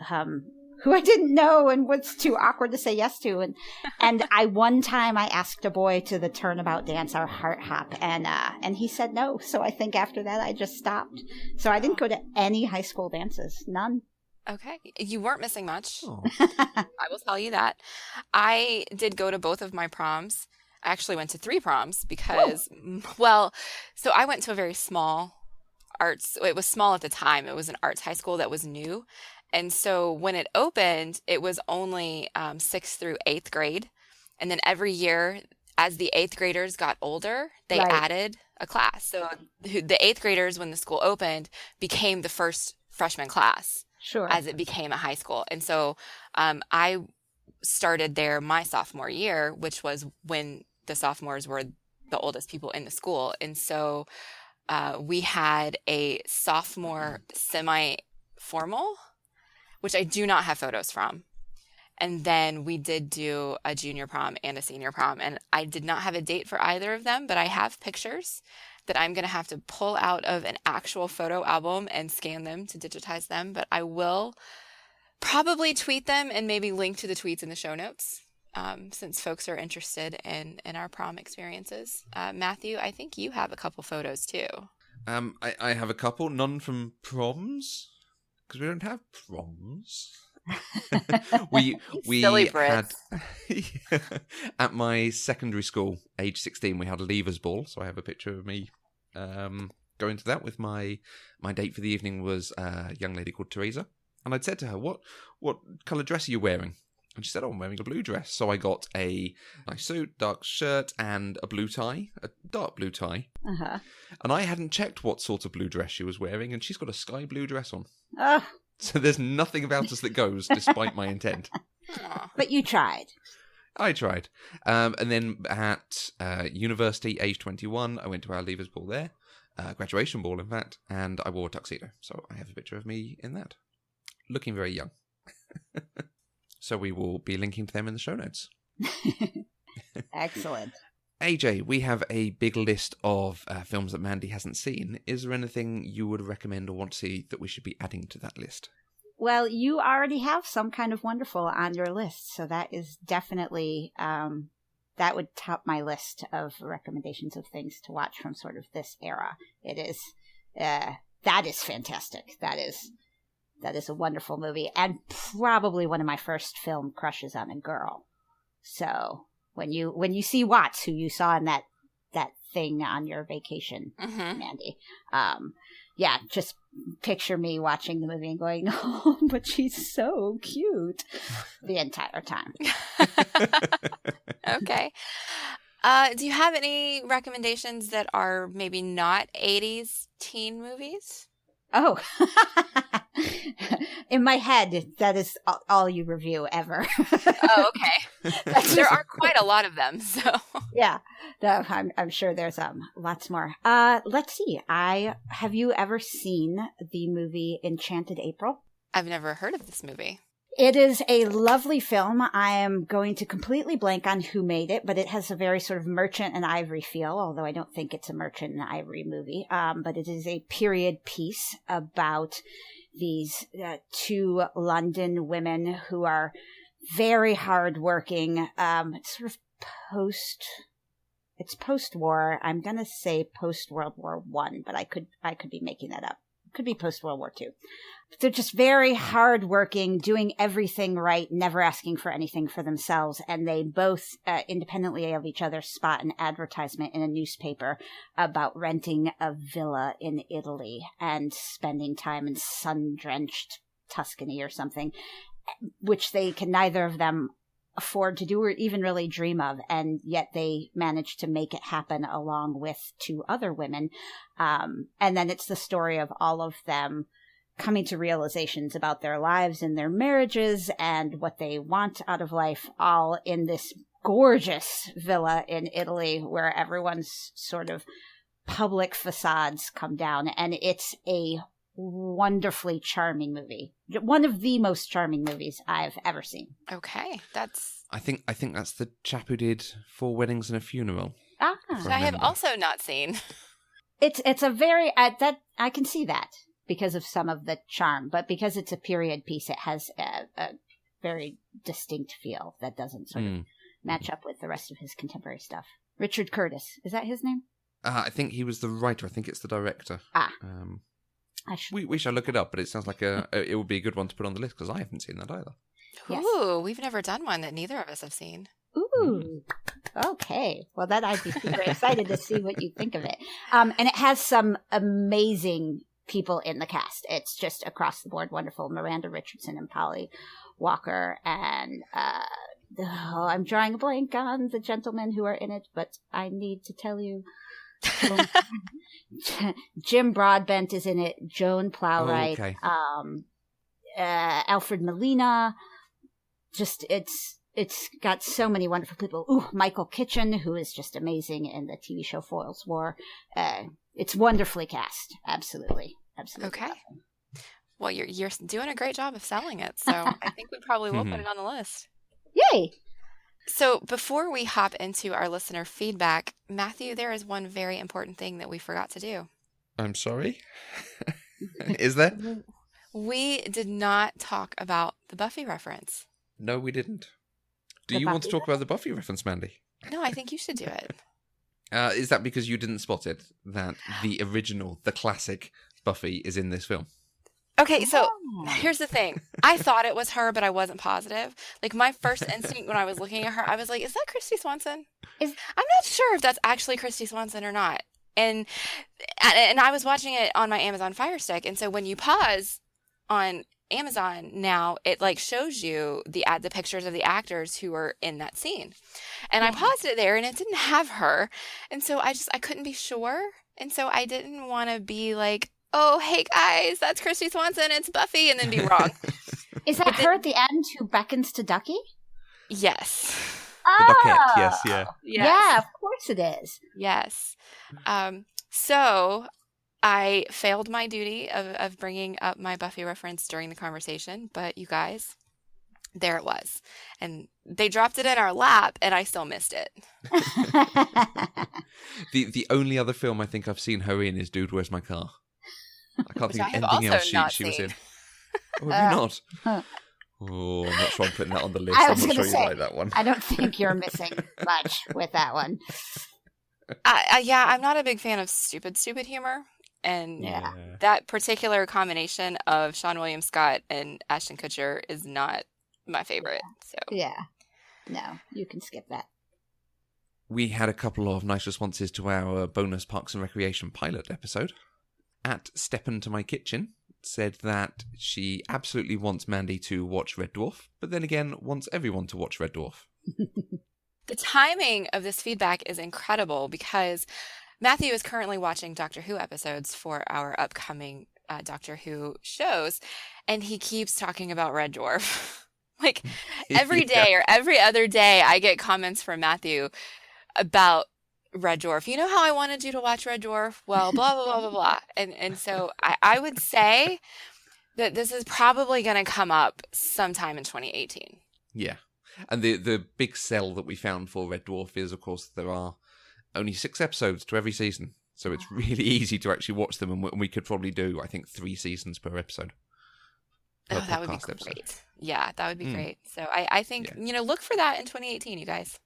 who I didn't know and was too awkward to say yes to. And one time I asked a boy to the turnabout dance, our heart hop, and he said no. So I think after that I just stopped. So I didn't go to any high school dances. None. Okay. You weren't missing much. I will tell you that. I did go to both of my proms. I actually went to 3 proms because, so I went to a very small arts. It was small at the time. It was an arts high school that was new. And so when it opened, it was only 6th through 8th grade. And then every year, as the 8th graders got older, they added a class. So the 8th graders, when the school opened, became the first freshman class Sure. as it became a high school. And so I started there my sophomore year, which was when the sophomores were the oldest people in the school. And so we had a sophomore semi-formal, which I do not have photos from. And then we did do a junior prom and a senior prom. And I did not have a date for either of them, but I have pictures that I'm going to have to pull out of an actual photo album and scan them to digitize them. But I will probably tweet them and maybe link to the tweets in the show notes, since folks are interested in our prom experiences. Matthew, I think you have a couple photos too. I have a couple, none from proms, because we don't have proms. we Silly had Brits. at my secondary school, age 16, we had a leavers ball. So I have a picture of me going to that with my date for the evening was a young lady called Teresa, and I'd said to her, "What colour dress are you wearing?" And she said, "Oh, I'm wearing a blue dress." So I got a nice suit, dark shirt, and a blue tie, a dark blue tie. Uh-huh. And I hadn't checked what sort of blue dress she was wearing, and she's got a sky blue dress on. Oh, So there's nothing about us that goes, despite my intent. Aw. but you tried. I tried. And then at university, age 21, I went to our leavers ball there, graduation ball, in fact, and I wore a tuxedo. So I have a picture of me in that, looking very young. So we will be linking to them in the show notes. Excellent. AJ, we have a big list of films that Mandy hasn't seen. Is there anything you would recommend or want to see that we should be adding to that list? Well, you already have Some Kind of Wonderful on your list, so that is definitely, that would top my list of recommendations of things to watch from sort of this era. It is, that is fantastic. That is a wonderful movie, and probably one of my first film crushes on a girl. So when you see Watts, who you saw in that thing on your vacation, Mhm. Mandy, yeah, just picture me watching the movie and going, "Oh, but she's so cute," the entire time. Okay. Do you have any recommendations that are maybe not 80s teen movies? Oh, in my head, that is all you review ever. Oh, okay. There are quite a lot of them, so. Yeah, no, I'm sure there's lots more. Let's see. Have you ever seen the movie Enchanted April? I've never heard of this movie. It is a lovely film. I am going to completely blank on who made it, but it has a very sort of Merchant and Ivory feel, although I don't think it's a Merchant and Ivory movie. But it is a period piece about these two London women who are very hardworking. It's sort of post-war. I'm going to say post-World War I, but I could be making that up. It could be post-World War II. They're just very hardworking, doing everything right, never asking for anything for themselves. And they both, independently of each other, spot an advertisement in a newspaper about renting a villa in Italy and spending time in sun-drenched Tuscany or something, which they can neither of them afford to do or even really dream of. And yet they manage to make it happen along with two other women. And then it's the story of all of them coming to realizations about their lives and their marriages and what they want out of life, all in this gorgeous villa in Italy where everyone's sort of public facades come down. And it's a wonderfully charming movie. One of the most charming movies I've ever seen. Okay, that's. I think that's the chap who did 4 Weddings and a Funeral. Ah, I have also not seen. it's a very that I can see that because of some of the charm, but because it's a period piece, it has a very distinct feel that doesn't sort of match up with the rest of his contemporary stuff. Richard Curtis, is that his name? I think he was the writer. I think it's the director. Ah. We shall look it up, but it sounds like it would be a good one to put on the list because I haven't seen that either. Yes. Ooh, we've never done one that neither of us have seen. Ooh, okay. Well, then I'd be super excited to see what you think of it. And it has some amazing people in the cast. It's just across the board wonderful. Miranda Richardson and Polly Walker and I'm drawing a blank on the gentlemen who are in it, but I need to tell you Joan, Jim Broadbent is in it. Joan Plowright. Oh, okay. Alfred Molina. Just it's got so many wonderful people. Ooh, Michael Kitchen, who is just amazing in the TV show Foyle's War. It's wonderfully cast. Absolutely. Okay. Well, you're doing a great job of selling it, so I think we probably will put it on the list. Yay! So before we hop into our listener feedback, Matthew, there is one very important thing that we forgot to do. I'm sorry? Is there? We did not talk about the Buffy reference. No, we didn't. Do The you want to Buffy talk about the Buffy reference, Mandy? No, I think you should do it. Is that because you didn't spot it, that the original, the classic Buffy is in this film? Okay, so here's the thing. I thought it was her, but I wasn't positive. Like, my first instinct when I was looking at her, I was like, is that Christy Swanson? I'm not sure if that's actually Christy Swanson or not. And I was watching it on my Amazon Fire Stick, and so when you pause on Amazon now, it like shows you the pictures of the actors who were in that scene. And I paused it there, and it didn't have her. And so I couldn't be sure. And so I didn't want to be like, oh, hey guys, that's Christy Swanson, it's Buffy, and then be wrong. Is that her at the end who beckons to Ducky? Yes. The Duckette, yes, yeah. Yes. Yeah, of course it is. Yes. So I failed my duty of bringing up my Buffy reference during the conversation, but you guys, there it was. And they dropped it in our lap, and I still missed it. The only other film I think I've seen her in is Dude, Where's My Car? I can't think of anything else she was in. Oh, have you not? Oh, I'm not sure I'm putting that on the list. I'm not sure you like that one. I don't think you're missing much with that one. Yeah, I'm not a big fan of stupid humor. And that particular combination of Seann William Scott and Ashton Kutcher is not my favorite. So yeah. No, you can skip that. We had a couple of nice responses to our bonus Parks and Recreation pilot episode. At Step Into My Kitchen said that she absolutely wants Mandy to watch Red Dwarf, but then again wants everyone to watch Red Dwarf. The timing of this feedback is incredible because Matthew is currently watching Doctor Who episodes for our upcoming Doctor Who shows, and he keeps talking about Red Dwarf. Like every day or every other day, I get comments from Matthew about Red Dwarf. You know how I wanted you to watch Red Dwarf? Well, blah, blah, blah, blah, blah. And so I would say that this is probably going to come up sometime in 2018. Yeah. And the big sell that we found for Red Dwarf is, of course, there are only 6 episodes to every season. So it's really easy to actually watch them. And we could probably do, I think, 3 seasons per episode. Oh, that would be great. Episode. Yeah, that would be great. So I think, look for that in 2018, you guys.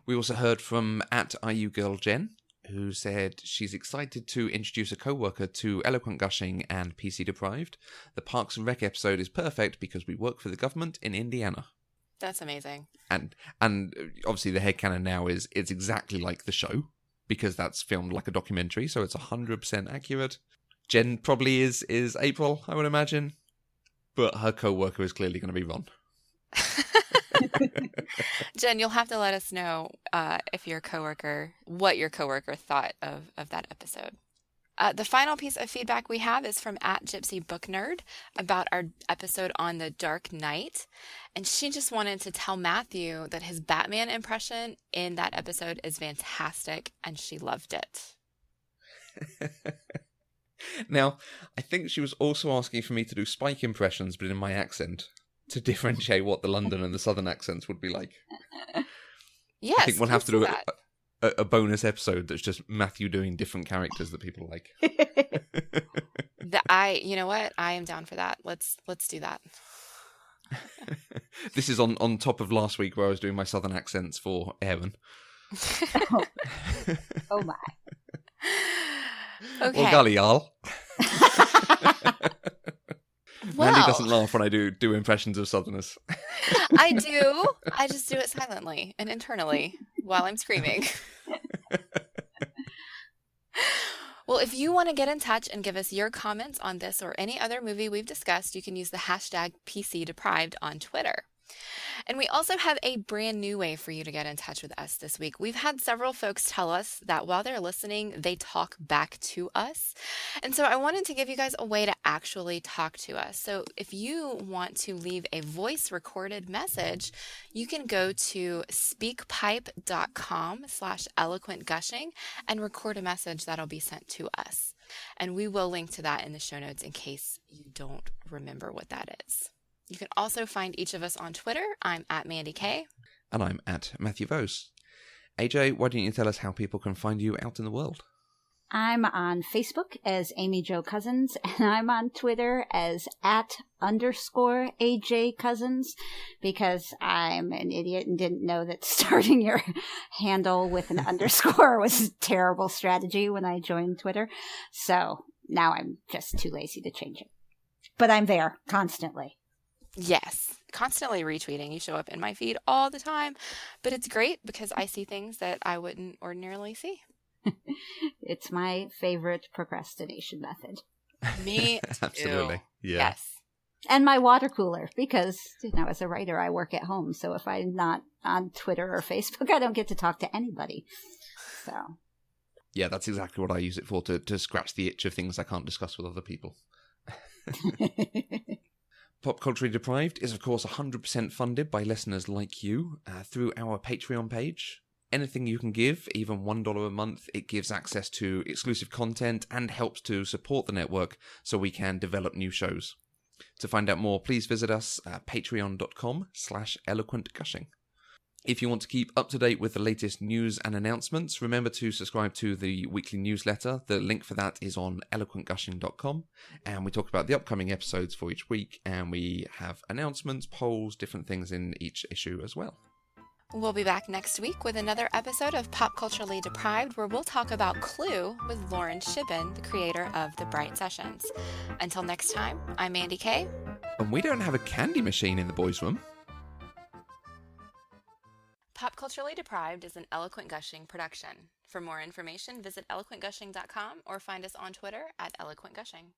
We also heard from @IUGirlJen, who said she's excited to introduce a co-worker to Eloquent Gushing and PC Deprived. The Parks and Rec episode is perfect because we work for the government in Indiana. That's amazing. And obviously the headcanon now is it's exactly like the show because that's filmed like a documentary, so it's 100% accurate. Jen probably is April, I would imagine, but her co-worker is clearly going to be Ron. Jen, you'll have to let us know what your coworker thought of that episode. The final piece of feedback we have is from @GypsyBookNerd about our episode on The Dark Knight. And she just wanted to tell Matthew that his Batman impression in that episode is fantastic and she loved it. Now, I think she was also asking for me to do Spike impressions, but in my accent, to differentiate what the London and the Southern accents would be like. Yes, I think we'll have to do a bonus episode that's just Matthew doing different characters that people like. You know what? I am down for that. Let's do that. This is on top of last week where I was doing my Southern accents for Aaron. Oh my. Okay. Well, golly, y'all. Well, Mandy doesn't laugh when I do impressions of Southerners. I do. I just do it silently and internally while I'm screaming. Well, if you want to get in touch and give us your comments on this or any other movie we've discussed, you can use the hashtag PCDeprived on Twitter. And we also have a brand new way for you to get in touch with us this week. We've had several folks tell us that while they're listening, they talk back to us. And so I wanted to give you guys a way to actually talk to us. So if you want to leave a voice recorded message, you can go to speakpipe.com/eloquentgushing and record a message that'll be sent to us. And we will link to that in the show notes in case you don't remember what that is. You can also find each of us on Twitter. I'm at Mandy K. And I'm at Matthew Vose. AJ, why don't you tell us how people can find you out in the world? I'm on Facebook as Amy Jo Cousins, and I'm on Twitter as @_AJ Cousins, because I'm an idiot and didn't know that starting your handle with an underscore was a terrible strategy when I joined Twitter. So now I'm just too lazy to change it. But I'm there constantly. Yes, constantly retweeting. You show up in my feed all the time, but it's great because I see things that I wouldn't ordinarily see. It's my favorite procrastination method. Me too. Absolutely. Yeah. Yes. And my water cooler, because, as a writer, I work at home. So if I'm not on Twitter or Facebook, I don't get to talk to anybody. So. Yeah, that's exactly what I use it for, to scratch the itch of things I can't discuss with other people. Pop Culturally Deprived is, of course, 100% funded by listeners like you through our Patreon page. Anything you can give, even $1 a month, it gives access to exclusive content and helps to support the network so we can develop new shows. To find out more, please visit us at patreon.com/eloquentgushing. If you want to keep up to date with the latest news and announcements, remember to subscribe to the weekly newsletter. The link for that is on eloquentgushing.com. And we talk about the upcoming episodes for each week, and we have announcements, polls, different things in each issue as well. We'll be back next week with another episode of Pop Culturally Deprived, where we'll talk about Clue with Lauren Shibben, the creator of The Bright Sessions. Until next time, I'm Mandy K. And we don't have a candy machine in the boys' room. Pop Culturally Deprived is an Eloquent Gushing production. For more information, visit eloquentgushing.com or find us on Twitter at eloquentgushing.